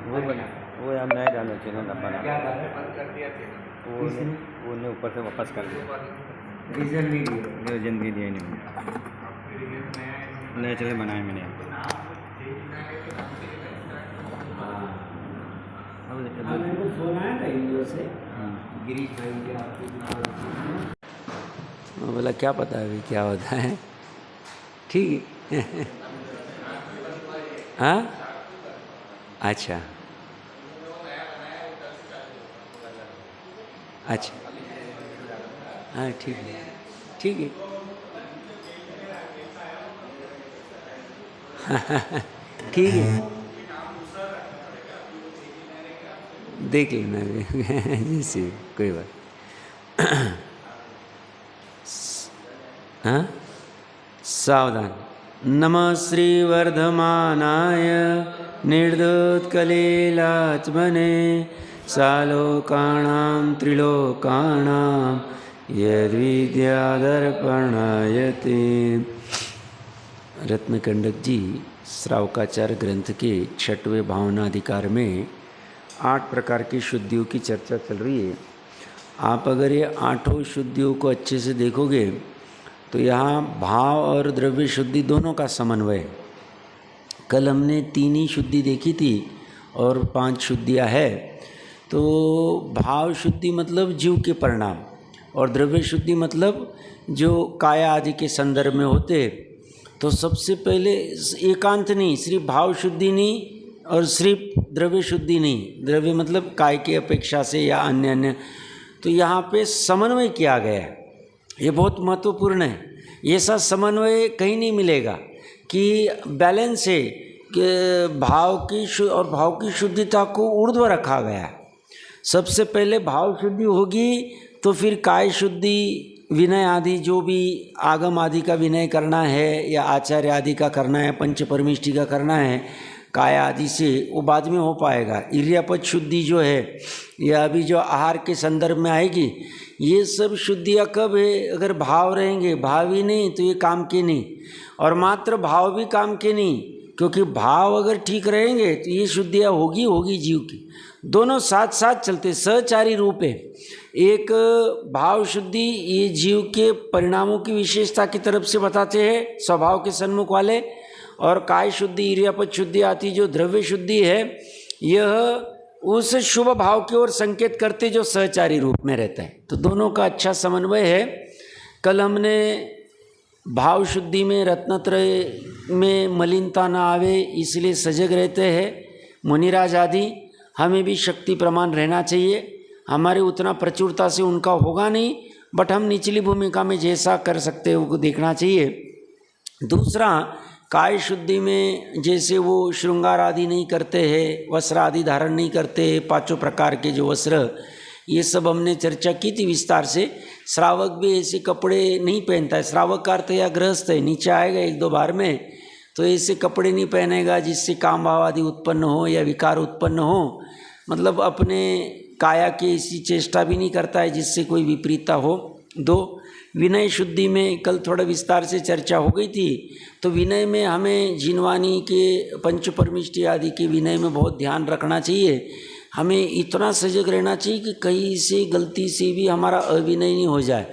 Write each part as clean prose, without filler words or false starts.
वो बना, वो यार नया जाना चाहिए ना बना। क्या कर रहे बंद कर दिया थे वो ने ऊपर से वापस कर दिया। रीजन नहीं दिया रीजन भी दिया नहीं, नया चले बनाए मैंने। मेरे को फोन आया था इंदौर से, गिरीश भाई के आपको बोला क्या पता अभी क्या होता है। ठीक है हाँ अच्छा अच्छा हाँ ठीक है ठीक है ठीक है देख लेना जैसे कोई बात। हाँ सावधान। नमः श्री वर्धमानाय निर्दोत्कलेलात्मने सालोकाणां त्रिलोकाणां यद्विद्यादर्पणायते। रत्नकंडक जी श्रावकाचार ग्रंथ के 6वें भावनाधिकार में 8 प्रकार की शुद्धियों की चर्चा चल रही है। आप अगर ये 8 शुद्धियों को अच्छे से देखोगे तो यहाँ भाव और द्रव्य शुद्धि दोनों का समन्वय है। कल हमने 3 ही शुद्धि देखी थी और 5 शुद्धियाँ है। तो भाव शुद्धि मतलब जीव के परिणाम और द्रव्य शुद्धि मतलब जो काया आदि के संदर्भ में होते। तो सबसे पहले एकांत नहीं, सिर्फ भाव शुद्धि नहीं और सिर्फ द्रव्य शुद्धि नहीं, द्रव्य मतलब काय की अपेक्षा से या अन्य अन्य, तो यहाँ पे समन्वय किया गया है। ये बहुत महत्वपूर्ण है। ये सब समन्वय कहीं नहीं मिलेगा कि बैलेंस है कि भाव की और भाव की शुद्धिता को ऊर्ध्व रखा गया है। सबसे पहले भाव शुद्धि होगी तो फिर काय शुद्धि, विनय आदि जो भी आगम आदि का विनय करना है या आचार्य आदि का करना है, पंच परमिष्टि का करना है काय आदि से, वो बाद में हो पाएगा। इर्यापद शुद्धि जो है या अभी जो आहार के संदर्भ में आएगी, ये सब शुद्धियाँ कब है? अगर भाव रहेंगे, भाव ही नहीं तो ये काम के नहीं, और मात्र भाव भी काम के नहीं, क्योंकि भाव अगर ठीक रहेंगे तो ये शुद्धियाँ होगी जीव की। दोनों साथ साथ चलते, सहचारी रूप है। एक भाव शुद्धि ये जीव के परिणामों की विशेषता की तरफ से बताते हैं, स्वभाव के सन्मुख वाले, और काय शुद्धि इर्यापद शुद्धि आती जो द्रव्य शुद्धि है, यह उस शुभ भाव की ओर संकेत करते जो सहचारी रूप में रहता है। तो दोनों का अच्छा समन्वय है। कल हमने भाव शुद्धि में रत्नत्रय में मलिनता ना आवे इसलिए सजग रहते हैं मुनिराज आदि। हमें भी शक्ति प्रमाण रहना चाहिए। हमारे उतना प्रचुरता से उनका होगा नहीं, बट हम निचली भूमिका में जैसा कर सकते हैं वो देखना चाहिए। दूसरा, काय शुद्धि में जैसे वो श्रृंगार आदि नहीं करते हैं, वस्त्र आदि धारण नहीं करते, 5 प्रकार के जो वस्त्र, ये सब हमने चर्चा की थी विस्तार से। श्रावक भी ऐसे कपड़े नहीं पहनता है। श्रावक का अर्थ या गृहस्थ है, नीचे आएगा 1-2 बार में, तो ऐसे कपड़े नहीं पहनेगा जिससे काम भाव आदि उत्पन्न हो या विकार उत्पन्न हो। मतलब अपने काया की ऐसी चेष्टा भी नहीं करता है जिससे कोई विपरीतता हो। 2, विनय शुद्धि में कल थोड़ा विस्तार से चर्चा हो गई थी। तो विनय में हमें जिनवानी के, पंच परमिष्टि आदि के विनय में बहुत ध्यान रखना चाहिए। हमें इतना सजग रहना चाहिए कि कहीं से गलती से भी हमारा अविनय नहीं हो जाए,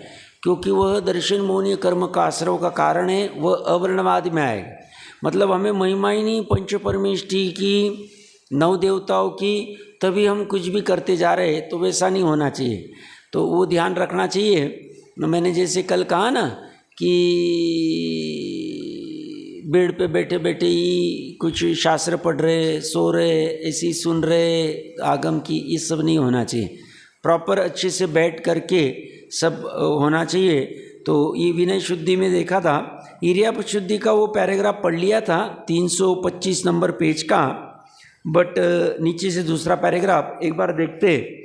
क्योंकि वह दर्शन मोहनीय कर्म का आश्रव का कारण है, वह अवर्णवाद में आएगा। मतलब हमें महिमा ही नहीं पंच परमिष्टि की, 9 देवताओं की, तभी हम कुछ भी करते जा रहे हैं, तो वैसा नहीं होना चाहिए। तो वो ध्यान रखना चाहिए। मैंने जैसे कल कहा ना कि बेड पे बैठे बैठे ही कुछ शास्त्र पढ़ रहे, सो रहे, ऐसे ही सुन रहे आगम की, ये सब नहीं होना चाहिए। प्रॉपर अच्छे से बैठ करके सब होना चाहिए। तो ये विनय शुद्धि में देखा था, इर्यापद शुद्धि का वो पैराग्राफ पढ़ लिया था 325 नंबर पेज का, बट नीचे से दूसरा पैराग्राफ एक बार देखते।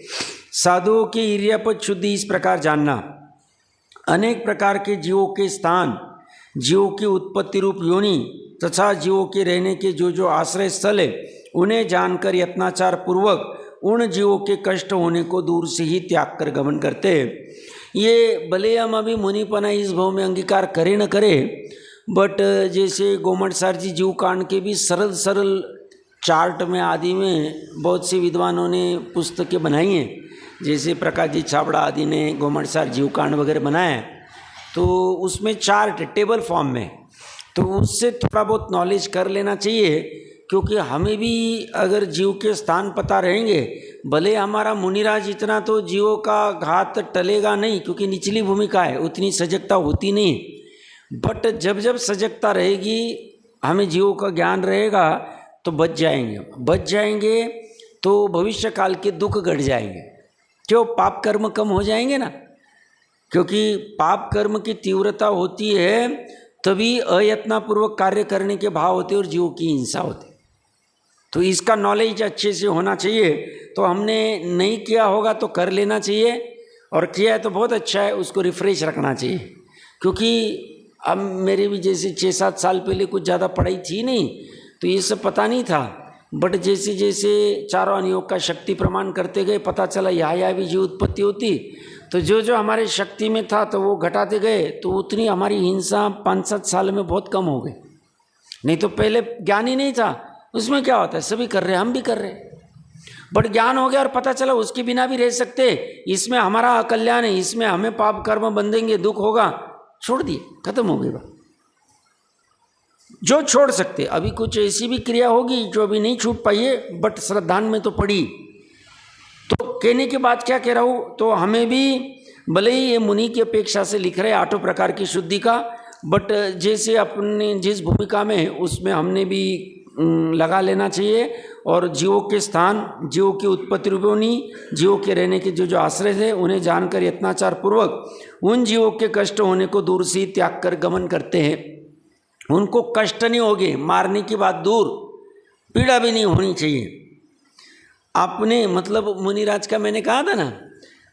साधुओं के इर्यापद शुद्धि इस प्रकार जानना, अनेक प्रकार के जीवों के स्थान, जीवों की उत्पत्ति रूप योनि तथा जीवों के रहने के जो आश्रय स्थल है, उन्हें जानकर यत्नाचार पूर्वक उन जीवों के कष्ट होने को दूर से ही त्याग कर गमन करते हैं। ये भले हम अभी मुनिपना इस भाव में अंगीकार करे न करे, बट जैसे गोमट सार जी जीव कांड के भी सरल चार्ट में आदि में बहुत से विद्वानों ने पुस्तकें बनाई हैं, जैसे प्रकाश जी छाबड़ा आदि ने गोमटसार जीवकांड वगैरह बनाया है, तो उसमें चार्ट टेबल फॉर्म में, तो उससे थोड़ा बहुत नॉलेज कर लेना चाहिए, क्योंकि हमें भी अगर जीव के स्थान पता रहेंगे, भले हमारा मुनिराज इतना तो जीवों का घात टलेगा नहीं, क्योंकि निचली भूमिका है, उतनी सजगता होती नहीं, बट जब जब सजगता रहेगी, हमें जीवों का ज्ञान रहेगा, तो बच जाएंगे तो भविष्य काल के दुख घट जाएंगे। क्यों? पाप कर्म कम हो जाएंगे ना, क्योंकि पाप कर्म की तीव्रता होती है तभी अयत्नापूर्वक कार्य करने के भाव होते और जीवों की हिंसा होती। तो इसका नॉलेज अच्छे से होना चाहिए। तो हमने नहीं किया होगा तो कर लेना चाहिए, और किया है तो बहुत अच्छा है, उसको रिफ्रेश रखना चाहिए। क्योंकि अब मेरे भी जैसे 6-7 साल पहले कुछ ज़्यादा पढ़ाई थी नहीं, तो ये सब पता नहीं था, बट जैसे जैसे चारों अनुयोग का शक्ति प्रमाण करते गए, पता चला यहाँ भी जीव उत्पत्ति होती, तो जो जो हमारे शक्ति में था तो वो घटाते गए, तो उतनी हमारी हिंसा 5-7 साल में बहुत कम हो गई। नहीं तो पहले ज्ञान ही नहीं था, उसमें क्या होता है, सभी कर रहे, हम भी कर रहे, बट ज्ञान हो गया और पता चला उसके बिना भी रह सकते, इसमें हमारा अकल्याण है, इसमें हमें पाप कर्म बंधेंगे, दुख होगा, छोड़ दिए, खत्म हो गई बात। जो छोड़ सकते, अभी कुछ ऐसी भी क्रिया होगी जो अभी नहीं छूट पाई है, बट श्रद्धान में तो पड़ी। तो कहने के बाद क्या कह रहा हूँ, तो हमें भी भले ही ये मुनि की अपेक्षा से लिख रहे 8 प्रकार की शुद्धि का, बट जैसे अपने जिस भूमिका में है उसमें हमने भी लगा लेना चाहिए, और जीवों के स्थान, जीवों की उत्पत्ति रूपोनी, जीवों के रहने के जो आश्रय थे उन्हें जानकर यत्नाचार पूर्वक उन जीवों के कष्ट होने को दूर से त्याग कर गमन करते हैं। उनको कष्ट नहीं होगे, मारने की बात दूर, पीड़ा भी नहीं होनी चाहिए। आपने मतलब मुनिराज का मैंने कहा था ना,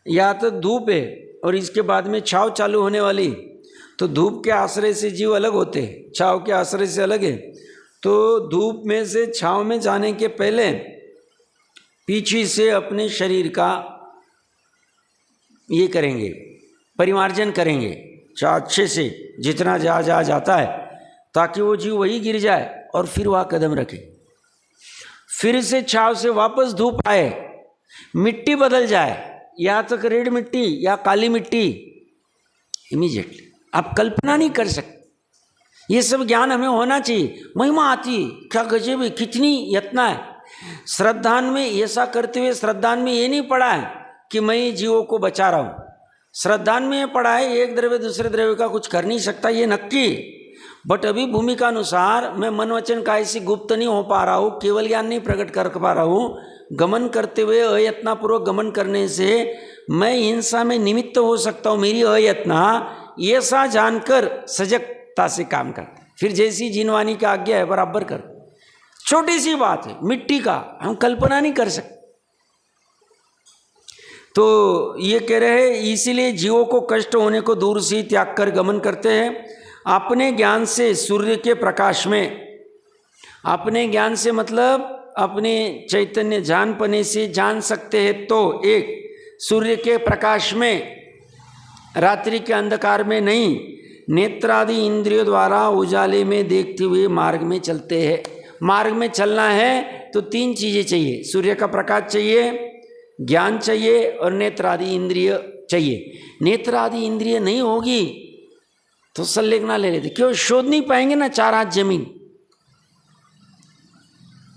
या तो धूप है और इसके बाद में छाव चालू होने वाली, तो धूप के आश्रय से जीव अलग होते, छाव के आश्रय से अलग है। तो धूप में से छाव में जाने के पहले पीछे से अपने शरीर का ये करेंगे, परिमार्जन करेंगे अच्छे से, जितना जाता है, ताकि वो जीव वही गिर जाए और फिर वहाँ कदम रखे। फिर से छाव से वापस धूप आए, मिट्टी बदल जाए, या तो रेड मिट्टी या काली मिट्टी, इमीडिएटली आप कल्पना नहीं कर सकते। ये सब ज्ञान हमें होना चाहिए। महिमा आती है, क्या गजब है, कितनी यत्न है। श्रद्धान में ऐसा करते हुए, श्रद्धान में ये नहीं पड़ा है कि मैं जीवों को बचा रहा हूँ, श्रद्धान में ये पड़ा है एक द्रव्य दूसरे द्रव्य का कुछ कर नहीं सकता, ये नक्की। बट अभी भूमिका अनुसार मैं मन वचन का ऐसी गुप्त नहीं हो पा रहा हूँ, केवल ज्ञान नहीं प्रकट कर पा रहा हूँ। गमन करते हुए अयत्नापूर्वक गमन करने से मैं हिंसा में निमित्त हो सकता हूँ, मेरी अयत्ना, ऐसा जानकर सजगता से काम करते। फिर जैसी जिनवानी की आज्ञा है बराबर कर। छोटी सी बात है, मिट्टी का हम कल्पना नहीं कर सकते। तो ये कह रहे हैं, इसीलिए जीवों को कष्ट होने को दूर से त्याग कर गमन करते हैं। अपने ज्ञान से सूर्य के प्रकाश में, अपने ज्ञान से मतलब अपने चैतन्य जानपने से जान सकते हैं, तो एक सूर्य के प्रकाश में, रात्रि के अंधकार में नहीं, नेत्रादि इंद्रियों द्वारा उजाले में देखते हुए मार्ग में चलते हैं। मार्ग में चलना है तो 3 चीज़ें चाहिए, सूर्य का प्रकाश चाहिए, ज्ञान चाहिए और नेत्रादि इंद्रिय चाहिए। नेत्रादि इंद्रिय नहीं होगी तो संलेखना ले लेते, क्यों? शोध नहीं पाएंगे ना 4 हाथ जमीन,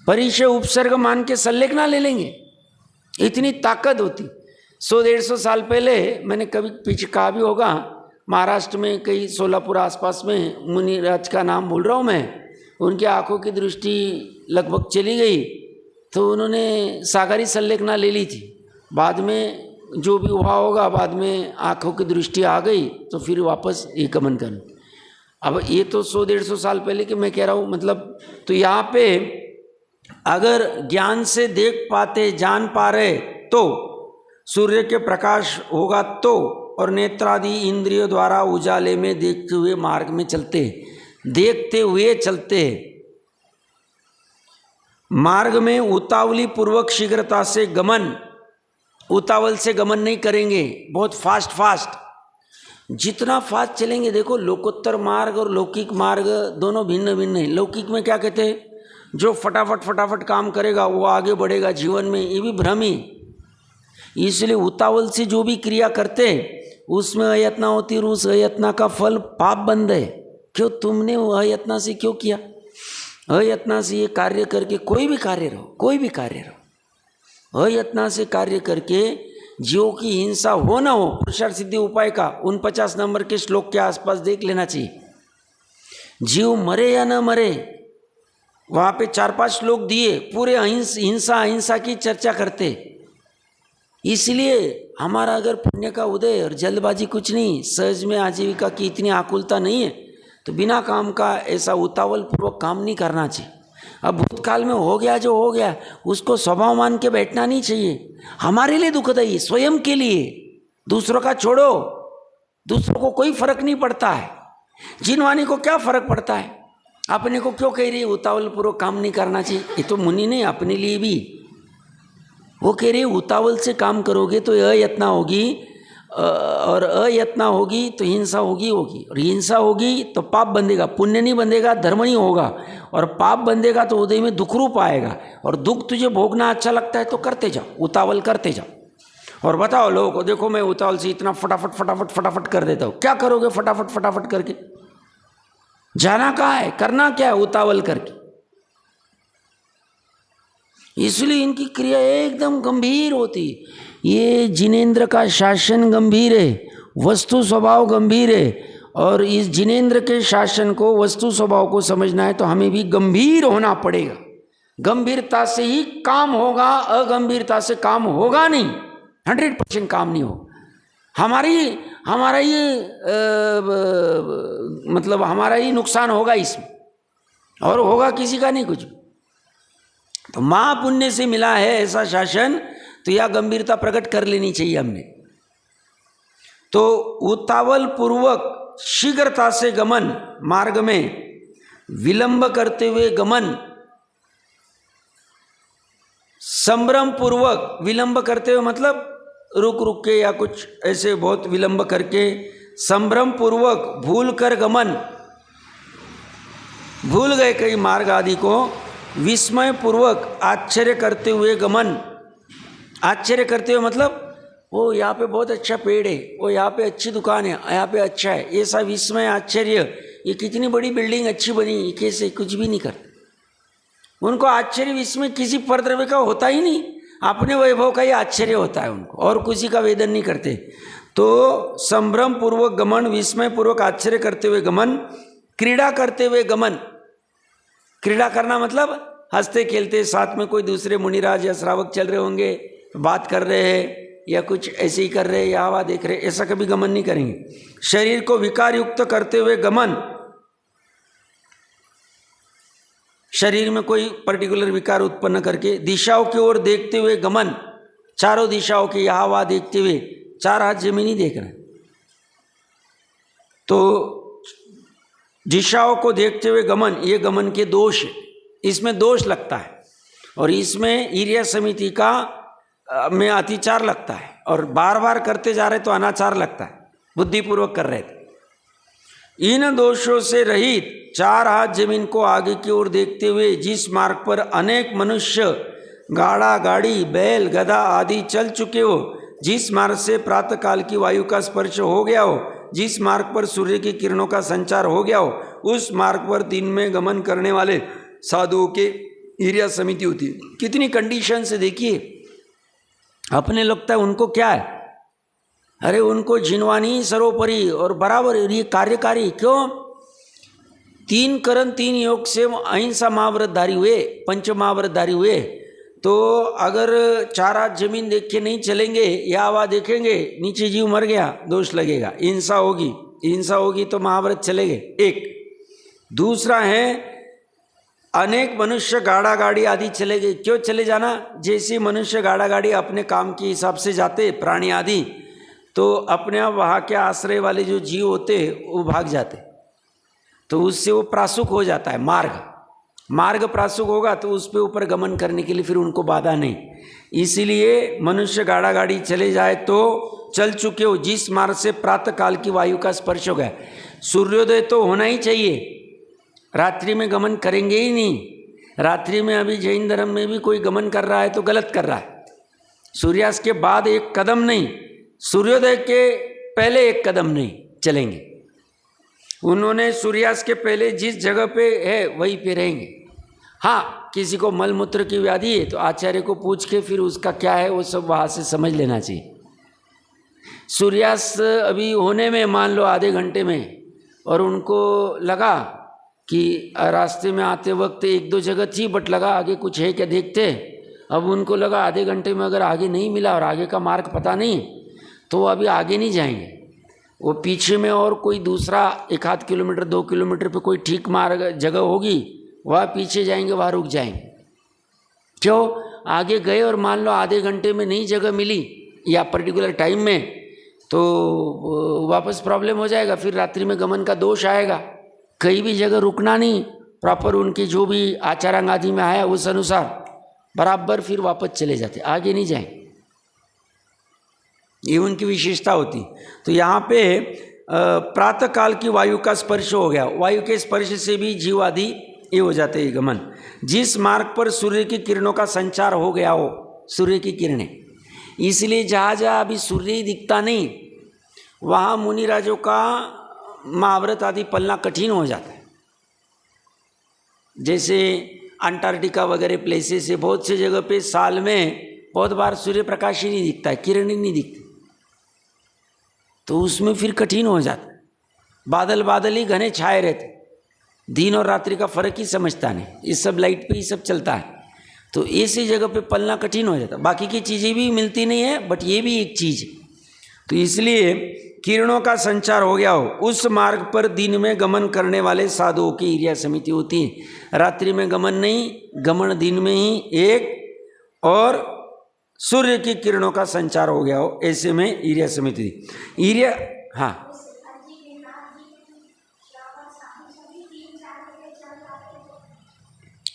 परिचय उपसर्ग मान के संलेखना ले लेंगे, इतनी ताकत होती। 100-150 साल पहले मैंने कभी पीछे कहा भी होगा, महाराष्ट्र में कहीं सोलापुर आसपास में मुनिराज का नाम भूल रहा हूँ मैं, उनकी आंखों की दृष्टि लगभग चली गई, तो उन्होंने सागरी संलेखना ले ली थी। बाद में जो भी हुआ होगा, बाद में आंखों की दृष्टि आ गई तो फिर वापस ये गमन करना। अब ये तो 100-150 साल पहले कि मैं कह रहा हूँ, मतलब तो यहाँ पे अगर ज्ञान से देख पाते, जान पा रहे, तो सूर्य के प्रकाश होगा तो, और नेत्रादि इंद्रियों द्वारा उजाले में देखते हुए मार्ग में चलते, देखते हुए चलते। मार्ग में उतावली पूर्वक शीघ्रता से गमन, उतावल से गमन नहीं करेंगे, बहुत फास्ट। जितना फास्ट चलेंगे, देखो लोकोत्तर मार्ग और लौकिक मार्ग दोनों भिन्न भिन्न है। लौकिक में क्या कहते हैं, जो फटाफट फटाफट काम करेगा वो आगे बढ़ेगा जीवन में, ये भी भ्रम ही। इसलिए उतावल से जो भी क्रिया करते उसमें अयत्ना होती है, उस अयत्ना का फल पाप बंद है। क्यों तुमने वो अयत्ना से क्यों किया? अयत्ना से ये कार्य करके कोई भी कार्य रहो, कोई भी कार्य रहो, अयत्ना से कार्य करके जीवों की हिंसा हो ना हो, पुरुषार्थ सिद्धि उपाय का 49 नंबर के श्लोक के आसपास देख लेना चाहिए। जीव मरे या न मरे, वहाँ पे 4-5 श्लोक दिए, पूरे हिंसा अहिंसा की चर्चा करते। इसलिए हमारा अगर पुण्य का उदय और जल्दबाजी कुछ नहीं, सहज में आजीविका की इतनी आकुलता नहीं है, तो बिना काम का ऐसा उतावल पूर्वक काम नहीं करना चाहिए। अब भूतकाल में हो गया जो हो गया उसको स्वभाव मान के बैठना नहीं चाहिए। हमारे लिए दुखदायी, स्वयं के लिए, दूसरों का छोड़ो, दूसरों को कोई फर्क नहीं पड़ता है। जिनवानी को क्या फर्क पड़ता है? अपने को क्यों कह रही है उतावल पूर्वक काम नहीं करना चाहिए? ये तो मुनि नहीं, अपने लिए भी वो कह रही है उतावल से काम करोगे तो अयत्ना होगी, और अयत्ना होगी तो हिंसा होगी, और हिंसा होगी तो पाप बंधेगा, पुण्य नहीं बंधेगा, धर्म नहीं होगा, और पाप बंधेगा तो उदय में दुख रूप आएगा। और दुख तुझे भोगना अच्छा लगता है तो करते जाओ, उतावल करते जाओ। और बताओ लोगों को, देखो मैं उतावल से इतना फटाफट फटाफट फटाफट कर देता हूँ, क्या करोगे फटाफट फटाफट करके? जाना कहाँ है, करना क्या है उतावल करके? इसलिए इनकी क्रिया एकदम गंभीर होती। ये जिनेंद्र का शासन गंभीर है, वस्तु स्वभाव गंभीर है, और इस जिनेंद्र के शासन को, वस्तु स्वभाव को समझना है तो हमें भी गंभीर होना पड़ेगा। गंभीरता से ही काम होगा, अगंभीरता से काम होगा नहीं, 100% काम नहीं हो। हमारा ये मतलब हमारा ही नुकसान होगा इसमें, और होगा किसी का नहीं कुछ। तो महापुण्य से मिला है ऐसा शासन, तो यह गंभीरता प्रकट कर लेनी चाहिए हमने। तो उतावल पूर्वक शीघ्रता से गमन, मार्ग में विलंब करते हुए गमन, संभ्रम पूर्वक, विलंब करते हुए मतलब रुक रुक के या कुछ ऐसे बहुत विलंब करके, संभ्रम पूर्वक भूल कर गमन, भूल गए कई मार्ग आदि को, विस्मय पूर्वक आश्चर्य करते हुए गमन। आश्चर्य करते हुए मतलब वो यहाँ पे बहुत अच्छा पेड़ है, वो यहाँ पे अच्छी दुकान है, यहाँ पे अच्छा है, ऐसा विस्मय आश्चर्य, ये कितनी बड़ी बिल्डिंग अच्छी बनी, कैसे, कुछ भी नहीं करते। उनको आश्चर्य विस्मय किसी परद्रव्य का होता ही नहीं, अपने वैभव का ही आश्चर्य होता है उनको, और किसी का वेदन नहीं करते। तो संभ्रम पूर्वक गमन, विस्मय पूर्वक आश्चर्य करते हुए गमन, क्रीड़ा करते हुए गमन। क्रीड़ा करना मतलब हंसते खेलते, साथ में कोई दूसरे मुनिराज या श्रावक चल रहे होंगे, बात कर रहे हैं या कुछ ऐसे ही कर रहे हैं या हवा देख रहे, ऐसा कभी गमन नहीं करेंगे। शरीर को विकार युक्त करते हुए गमन, शरीर में कोई पर्टिकुलर विकार उत्पन्न करके, दिशाओं की ओर देखते हुए गमन, चारों दिशाओं की यहाँ वहाँ देखते हुए, 4 हाथ जमीन ही देख रहे हैं, तो दिशाओं को देखते हुए गमन, ये गमन के दोष है, इसमें दोष लगता है, और इसमें ईर्ष्या समिति का में अतिचार लगता है, और बार बार करते जा रहे तो अनाचार लगता है, बुद्धिपूर्वक कर रहे थे। इन दोषों से रहित 4 हाथ जमीन को आगे की ओर देखते हुए, जिस मार्ग पर अनेक मनुष्य गाड़ा गाड़ी बैल गधा आदि चल चुके हो, जिस मार्ग से प्रातःकाल की वायु का स्पर्श हो गया हो, जिस मार्ग पर सूर्य की किरणों का संचार हो गया हो, उस मार्ग पर दिन में गमन करने वाले साधुओं के ईर्ष्या समिति होती है। कितनी कंडीशन से देखिए, अपने लगता है उनको क्या है, अरे उनको जिनवानी सर्वोपरि और बराबर ये कार्यकारी। क्यों? 3 करण 3 योग से अहिंसा महाव्रतधारी हुए, पंच महाव्रतधारी हुए, तो अगर 4 हाथ जमीन देख के नहीं चलेंगे या हवा देखेंगे, नीचे जीव मर गया, दोष लगेगा, हिंसा होगी, हिंसा होगी तो महाव्रत चलेंगे। एक दूसरा है अनेक मनुष्य गाड़ा गाड़ी आदि चले गए। क्यों चले जाना? जैसे मनुष्य गाड़ा गाड़ी अपने काम के हिसाब से जाते, प्राणी आदि, तो अपने आप वहाँ के आश्रय वाले जो जीव होते वो भाग जाते, तो उससे वो प्रासुक हो जाता है। मार्ग प्रासुक होगा तो उस पे ऊपर गमन करने के लिए फिर उनको बाधा नहीं। इसीलिए मनुष्य गाड़ा गाड़ी चले जाए तो चल चुके हो, जिस मार्ग से प्रातः काल की वायु का स्पर्श हो गया। सूर्योदय तो होना ही चाहिए, रात्रि में गमन करेंगे ही नहीं, रात्रि में अभी जैन धर्म में भी कोई गमन कर रहा है तो गलत कर रहा है। सूर्यास्त के बाद एक कदम नहीं, सूर्योदय के पहले एक कदम नहीं चलेंगे। उन्होंने सूर्यास्त के पहले जिस जगह पे है वहीं पे रहेंगे। हाँ, किसी को मल मूत्र की व्याधि है तो आचार्य को पूछ के फिर उसका क्या है वो सब वहाँ से समझ लेना चाहिए। सूर्यास्त अभी होने में मान लो आधे घंटे में, और उनको लगा कि रास्ते में आते वक्त एक दो जगह थी बट लगा आगे कुछ है क्या देखते, अब उनको लगा आधे घंटे में अगर आगे नहीं मिला और आगे का मार्ग पता नहीं तो अभी आगे नहीं जाएंगे। वो पीछे में और कोई दूसरा 1-8 किलोमीटर 2 किलोमीटर पे कोई ठीक मार्ग जगह होगी, वहाँ पीछे जाएंगे, वहाँ रुक जाएंगे। क्यों? आगे गए और मान लो आधे घंटे में नहीं जगह मिली या पर्टिकुलर टाइम में, तो वापस प्रॉब्लम हो जाएगा, फिर रात्रि में गमन का दोष आएगा। कहीं भी जगह रुकना नहीं, प्रॉपर उनकी जो भी आचारांग आदि में आया उस अनुसार बराबर फिर वापस चले जाते, आगे नहीं जाए। ये उनकी विशेषता होती। तो यहाँ पे प्रातः काल की वायु का स्पर्श हो गया, वायु के स्पर्श से भी जीव आदि ये हो जाते हैं गमन। जिस मार्ग पर सूर्य की किरणों का संचार हो गया हो, सूर्य की किरणें, इसलिए जहाँ जहाँ अभी सूर्य ही दिखता नहीं वहाँ मुनिराजों का महाव्रत आदि पलना कठिन हो जाता है। जैसे अंटार्कटिका वगैरह प्लेसेस से बहुत से जगह पे साल में बहुत बार सूर्य प्रकाश ही नहीं दिखता है, किरण ही नहीं दिखती, तो उसमें फिर कठिन हो जाता है। बादल बादल ही घने छाए रहते, दिन और रात्रि का फर्क ही समझता नहीं, इस सब लाइट पे ही सब चलता है, तो ऐसी जगह पे पलना कठिन हो जाता है। बाकी की चीज़ें भी मिलती नहीं है बट ये भी एक चीज़ है। तो इसलिए किरणों का संचार हो गया हो, उस मार्ग पर दिन में गमन करने वाले साधुओं की ईर्या समिति होती है। रात्रि में गमन नहीं, गमन दिन में ही एक, और सूर्य की किरणों का संचार हो गया हो, ऐसे में ईर्या समिति। ईर्या, हाँ,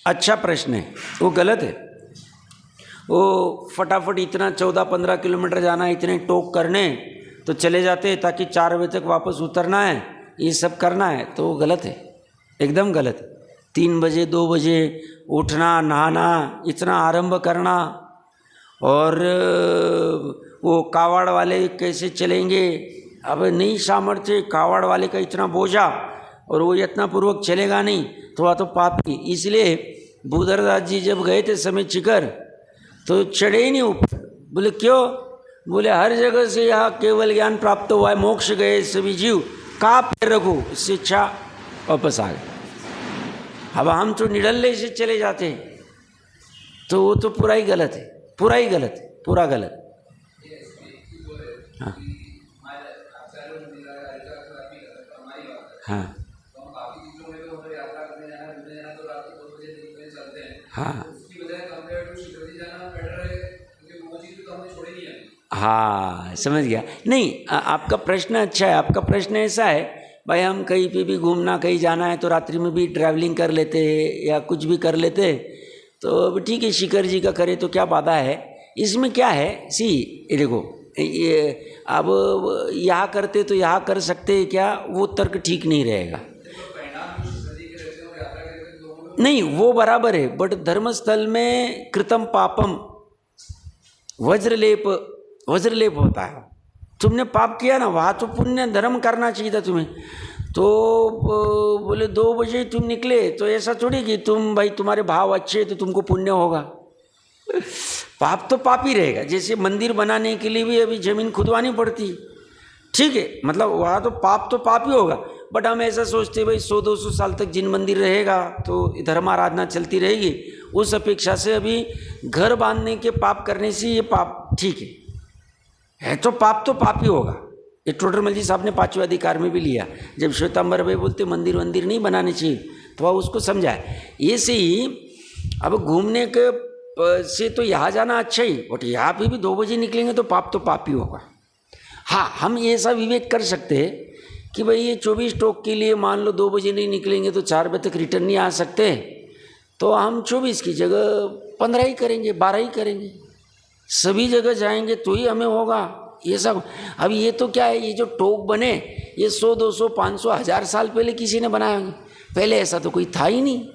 अच्छा प्रश्न है, वो गलत है। वो फटाफट इतना 14-15 किलोमीटर जाना है, इतने टोक करने तो चले जाते हैं ताकि 4 बजे तक वापस उतरना है, ये सब करना है, तो वो गलत है, एकदम गलत है। 3 बजे 2 बजे उठना, नहाना, इतना आरंभ करना, और वो कावड़ वाले कैसे चलेंगे, अब नहीं सामर्थ्य कावड़ वाले का इतना बोझा और वो यत्नपूर्वक चलेगा नहीं, थोड़ा तो पापी। इसलिए भूधरदास जी जब गए थे समय चिकर तो चढ़े ही नहीं ऊपर। बोले क्यों? बोले हर जगह से यहाँ केवल ज्ञान प्राप्त हुआ है, मोक्ष गए सभी जीव, कहाँ पैर रखो, शिक्षा वापस आ गए। अब हम तो निडल्ले से चले जाते हैं, तो वो तो पूरा ही गलत है, पूरा ही गलत है, पूरा गलत। हाँ हाँ हाँ हाँ, समझ गया। नहीं, आपका प्रश्न अच्छा है। आपका प्रश्न ऐसा है, भाई हम कहीं पे भी घूमना, कहीं जाना है तो रात्रि में भी ट्रैवलिंग कर लेते हैं या कुछ भी कर लेते हैं, तो अब ठीक है, शिखर जी का करे तो क्या बाधा है, इसमें क्या है। सी ये देखो, ये अब यहाँ करते तो यहाँ कर सकते हैं क्या, वो तर्क ठीक नहीं रहेगा। नहीं, वो बराबर है, बट धर्मस्थल में कृतम पापम वज्रलेप होता है। तुमने पाप किया ना, वहाँ तो पुण्य धर्म करना चाहिए था तुम्हें। तो बोले 2 बजे तुम निकले तो ऐसा थोड़ी कि तुम, भाई तुम्हारे भाव अच्छे तो तुमको पुण्य होगा। पाप तो पाप ही रहेगा। जैसे मंदिर बनाने के लिए भी अभी जमीन खुदवानी पड़ती, ठीक है, मतलब वहाँ तो पाप ही होगा, बट हम ऐसा सोचते भाई 100-200 साल तक जिन मंदिर रहेगा तो धर्म आराधना चलती रहेगी, उस अपेक्षा से अभी घर बांधने के पाप करने से ये पाप ठीक है तो पाप ही होगा। ये टोडरमल जी साहब ने 5वें अधिकार में भी लिया, जब श्वेतांबर भाई बोलते मंदिर नहीं बनाने चाहिए तो वह उसको समझाए। ऐसे ही अब घूमने के से तो यहाँ जाना अच्छा ही, बट यहाँ पे भी 2 बजे निकलेंगे तो पाप ही होगा। हाँ, हम ऐसा विवेक कर सकते हैं कि भाई ये 24 टोक के लिए मान लो 2 बजे नहीं निकलेंगे तो 4 बजे तक रिटर्न नहीं आ सकते, तो हम 24 की जगह 15 ही करेंगे, 12 ही करेंगे, सभी जगह जाएंगे तो ही हमें होगा ये सब। अब ये तो क्या है, ये जो टोक बने ये 100-200 500 1000 साल पहले किसी ने बनाया होंगे, पहले ऐसा तो कोई था ही नहीं।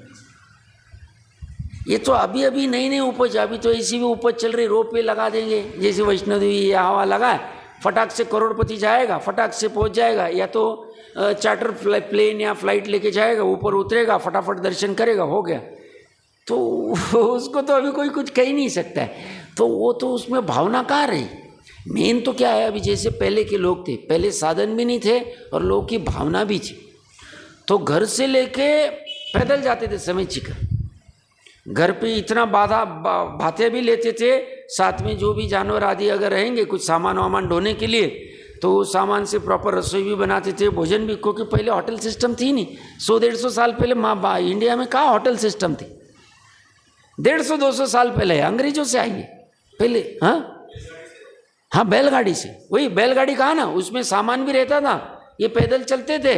ये तो अभी अभी नई नई उपज, अभी तो ऐसी भी उपज चल रही, रोप पे लगा देंगे, जैसे वैष्णो देवी ये हवा लगा है, फटाक से करोड़पति जाएगा, फटाक से पहुंच जाएगा, या तो चार्टर प्लेन या फ्लाइट लेके जाएगा, ऊपर उतरेगा, फटाफट दर्शन करेगा, हो गया। तो उसको तो अभी कोई कुछ कह ही नहीं सकता है। तो वो तो उसमें भावना कहाँ रही। मेन तो क्या है, अभी जैसे पहले के लोग थे, पहले साधन भी नहीं थे और लोगों की भावना भी थी, तो घर से लेके पैदल जाते थे समय चिकर, घर पे इतना बातें भी लेते थे, साथ में जो भी जानवर आदि अगर रहेंगे कुछ सामान वामान ढोने के लिए, तो उस सामान से प्रॉपर रसोई भी बनाते थे, भोजन भी, क्योंकि पहले होटल सिस्टम थी नहीं। 100-150 साल पहले इंडिया में कहाँ होटल सिस्टम थी, 150-200 साल पहले अंग्रेजों से आई है पहले। हाँ बैलगाड़ी से, वही बैलगाड़ी कहा ना, उसमें सामान भी रहता था, ये पैदल चलते थे,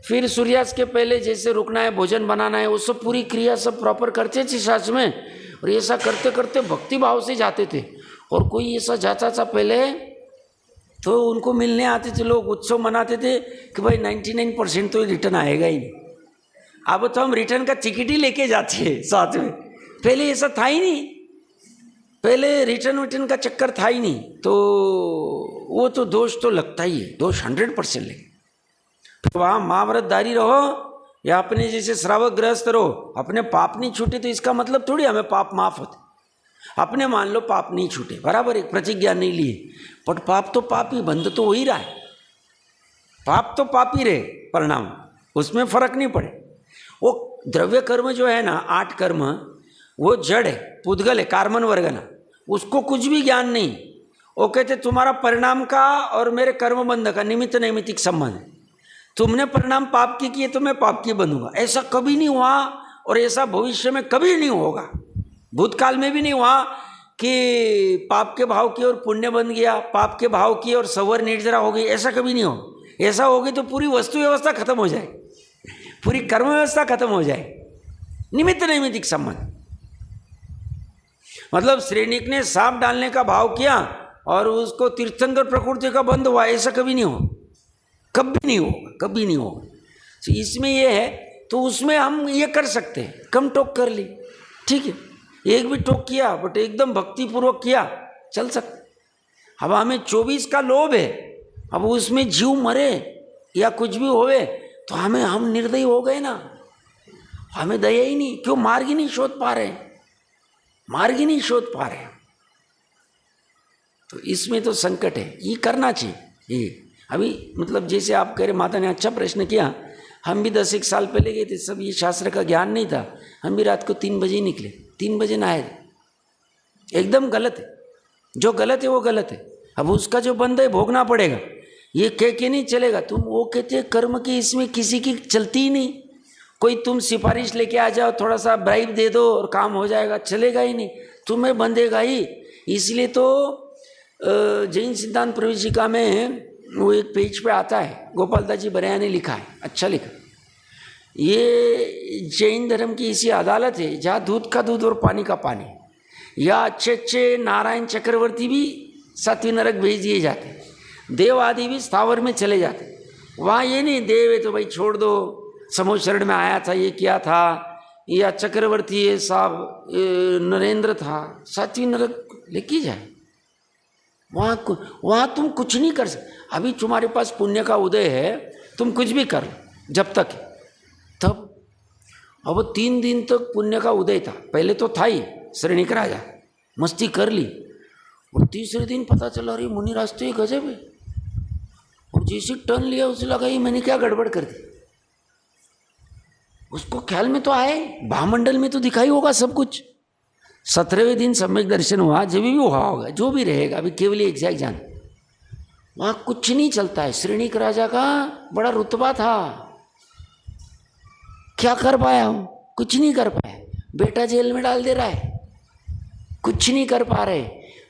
फिर सूर्यास्त के पहले जैसे रुकना है, भोजन बनाना है, वो सब पूरी क्रिया सब प्रॉपर करते थे शास्त्र में। और ऐसा करते करते भक्ति भाव से जाते थे। और कोई ऐसा जाता था पहले तो उनको मिलने आते थे लोग, उत्सव मनाते थे कि भाई 99% तो रिटर्न आएगा ही नहीं। अब तो हम रिटर्न का टिकट ही लेके जाते हैं साथ में, पहले ऐसा था ही नहीं, पहले रिटर्न का चक्कर था ही नहीं। तो वो तो दोष तो लगता ही है, दोष 100% लगे। तो वहाँ महाव्रतधारी रहो या अपने जैसे श्रावक गृहस्थ रहो, अपने पाप नहीं छूटे तो इसका मतलब थोड़ी हमें पाप माफ होते। अपने मान लो पाप नहीं छूटे, बराबर, एक प्रतिज्ञा नहीं लिए, पर पाप तो पाप ही, बंद तो हो ही रहा है, पाप तो पाप ही रहे, परिणाम उसमें फर्क नहीं पड़े। वो द्रव्य कर्म जो है ना, 8 कर्म, वो जड़ है, पुद्गल है, कार्बन वर्ग ना, उसको कुछ भी ज्ञान नहीं। वो कहते तुम्हारा परिणाम का और मेरे कर्म बंध का निमित्त नैमित्तिक संबंध है। तुमने परिणाम पाप की किए तो मैं पाप की बनूंगा, ऐसा कभी नहीं हुआ और ऐसा भविष्य में कभी नहीं होगा, भूतकाल में भी नहीं हुआ कि पाप के भाव की और पुण्य बन गया, पाप के भाव की और सवर निर्जरा हो गई, ऐसा कभी नहीं हो। ऐसा होगी तो पूरी वस्तु व्यवस्था खत्म हो जाए, पूरी कर्म व्यवस्था खत्म हो जाए, निमित्त नैमित्तिक संबंध। मतलब श्रेणिक ने सांप डालने का भाव किया और उसको तीर्थंकर प्रकृति का बंध हुआ, ऐसा कभी नहीं हो, कभी नहीं होगा, कभी नहीं होगा। तो इसमें ये है, तो उसमें हम ये कर सकते हैं, कम टोक कर ली, ठीक है, एक भी टोक किया बट एकदम भक्तिपूर्वक किया, चल सकते। अब हमें 24 का लोभ है, अब उसमें जीव मरे या कुछ भी होवे तो हम निर्दयी हो गए ना, हमें दया ही नहीं, क्यों मार्ग ही नहीं शोध पा रहे, मार्ग ही नहीं शोध पा रहे। तो इसमें तो संकट है, ये करना चाहिए। ये अभी मतलब जैसे आप कह रहे, माता ने अच्छा प्रश्न किया, हम भी 10-1 साल पहले गए थे, सब ये शास्त्र का ज्ञान नहीं था, हम भी रात को 3 बजे ही निकले, 3 बजे नहाए थे। एकदम गलत है, जो गलत है वो गलत है, अब उसका जो बंद है भोगना पड़ेगा, ये कह के नहीं चलेगा। तुम वो कहते हैं कर्म की, इसमें किसी की चलती ही नहीं, कोई तुम सिफारिश लेके आ जाओ, थोड़ा सा ब्राइब दे दो और काम हो जाएगा, चलेगा ही नहीं, तुम्हें बंधेगा ही। इसलिए तो जैन सिद्धांत प्रवेशिका में वो एक पेज पे आता है, गोपालदास जी बरिया ने लिखा है, अच्छा लिखा। ये जैन धर्म की ऐसी अदालत है जहाँ दूध का दूध और पानी का पानी, या अच्छे अच्छे नारायण चक्रवर्ती भी 7वीं नरक भेज दिए जाते, देव आदि भी स्थावर में चले जाते। वहाँ ये नहीं देव है तो भाई छोड़ दो, समूह शरण में आया था, ये किया था, या चक्रवर्ती है साहब, नरेंद्र था, 7वीं नरक लेके जाए। वहाँ तुम कुछ नहीं कर सकते। अभी तुम्हारे पास पुण्य का उदय है, तुम कुछ भी कर जब तक, तब अब 3 दिन तक पुण्य का उदय था, पहले तो था ही, श्रेणिक राजा मस्ती कर ली, और तीसरे दिन पता चला अरे मुनि रास्ते ही गजब है, और जैसे टर्न लिया उसे लगा ये मैंने क्या गड़बड़ कर दी। उसको ख्याल में तो आए, भामंडल में तो दिखाई होगा सब कुछ। 17वें दिन सम्यक दर्शन हुआ, जब भी हुआ होगा, जो भी रहेगा, अभी केवल एग्जैक्ट जान, वहां कुछ नहीं चलता है। श्रेणिक राजा का बड़ा रुतबा था, क्या कर पाया हूं, कुछ नहीं कर पाया, बेटा जेल में डाल दे रहा है, कुछ नहीं कर पा रहे।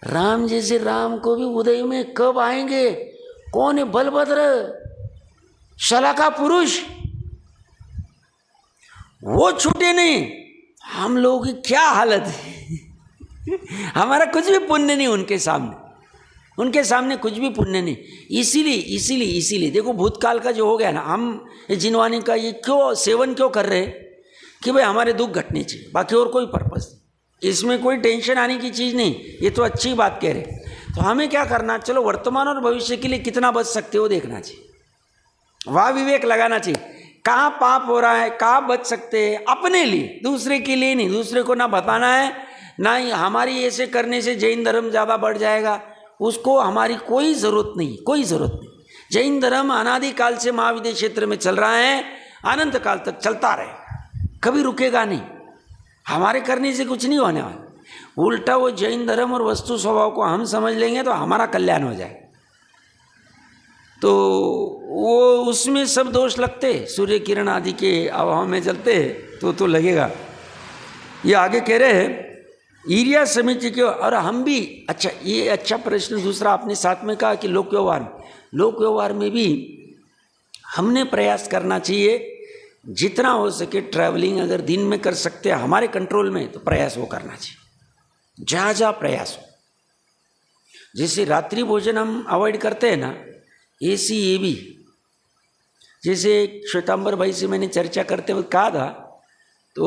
राम जैसे राम को भी उदय में कब आएंगे, कौन है बलभद्र शलाका पुरुष, वो छूटे नहीं। हम लोगों की क्या हालत है हमारा कुछ भी पुण्य नहीं उनके सामने, उनके सामने कुछ भी पुण्य नहीं। इसीलिए देखो भूतकाल का जो हो गया ना, हम जिनवानी का ये क्यों सेवन क्यों कर रहे हैं कि भाई हमारे दुख घटने चाहिए, बाकी और कोई पर्पस नहीं। इसमें कोई टेंशन आने की चीज़ नहीं, ये तो अच्छी बात कह रहे। तो हमें क्या करना, चलो वर्तमान और भविष्य के लिए कितना बच सकते हो देखना चाहिए, वह विवेक लगाना चाहिए, कहाँ पाप हो रहा है, कहाँ बच सकते हैं, अपने लिए, दूसरे के लिए नहीं। दूसरे को ना बताना है, ना ही हमारी ऐसे करने से जैन धर्म ज़्यादा बढ़ जाएगा, उसको हमारी कोई ज़रूरत नहीं, कोई ज़रूरत नहीं। जैन धर्म अनादिकाल से महाविद्य क्षेत्र में चल रहा है, अनंत काल तक चलता रहेगा, कभी रुकेगा नहीं। हमारे करने से कुछ नहीं होने वाला, उल्टा वो जैन धर्म और वस्तु स्वभाव को हम समझ लेंगे तो हमारा कल्याण हो जाए। तो वो उसमें सब दोष लगते, सूर्य किरण आदि के अभाव में चलते तो लगेगा। ये आगे कह रहे हैं ईरिया समिति के, और हम भी, अच्छा ये अच्छा प्रश्न दूसरा आपने साथ में कहा कि लोक व्यवहार में भी हमने प्रयास करना चाहिए, जितना हो सके ट्रैवलिंग अगर दिन में कर सकते हैं हमारे कंट्रोल में तो प्रयास वो करना चाहिए, जहाँ जहाँ प्रयास हो। जैसे रात्रि भोजन हम अवॉइड करते हैं ना, ऐसी ये भी, जैसे श्वेतांबर भाई से मैंने चर्चा करते हुए कहा था, तो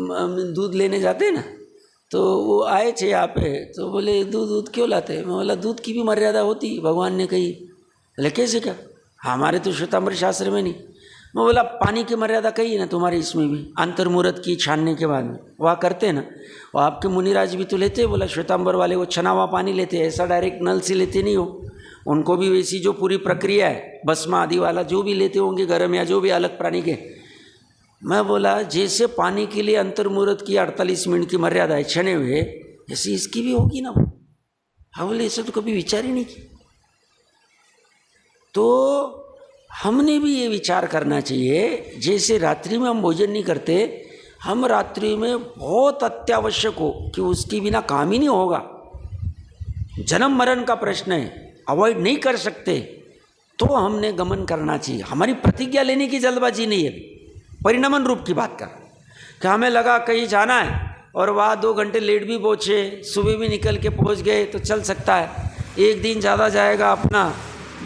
हम दूध लेने जाते हैं ना, तो वो आए थे यहाँ पे, तो बोले दूध क्यों लाते हैं? मैं बोला दूध की भी मर्यादा होती, भगवान ने कही। बोले कैसे क्या? हमारे तो श्वेतांबर शास्त्र में नहीं। मैं बोला पानी की मर्यादा कही है ना तुम्हारे इसमें भी, अंतर्मुहूर्त की छानने के बाद में वहाँ करते हैं ना, वो आपके मुनिराज भी तो लेते हैं। बोला श्वेतांबर वाले वो छना हुआ पानी लेते हैं, ऐसा डायरेक्ट नल से लेते नहीं हो, उनको भी वैसी जो पूरी प्रक्रिया है, भस्म आदि वाला जो भी लेते होंगे गर्म या जो भी अलग प्राणी के। मैं बोला जैसे पानी के लिए अंतर्मुहूर्त की 48 मिनट की मर्यादा है छने हुए, ऐसी इसकी भी होगी ना। हाँ बोले ऐसा तो कभी विचार ही नहीं किया। तो हमने भी ये विचार करना चाहिए, जैसे रात्रि में हम भोजन नहीं करते, हम रात्रि में बहुत अत्यावश्यक हो कि उसके बिना काम ही नहीं होगा, जन्म मरण का प्रश्न है, अवॉइड नहीं कर सकते, तो हमने गमन करना चाहिए। हमारी प्रतिज्ञा लेने की जल्दबाजी नहीं है, परिणमन रूप की बात कर कि हमें लगा कहीं जाना है और वहाँ 2 घंटे लेट भी पहुँचे, सुबह भी निकल के पहुँच गए तो चल सकता है, एक दिन ज़्यादा जाएगा अपना,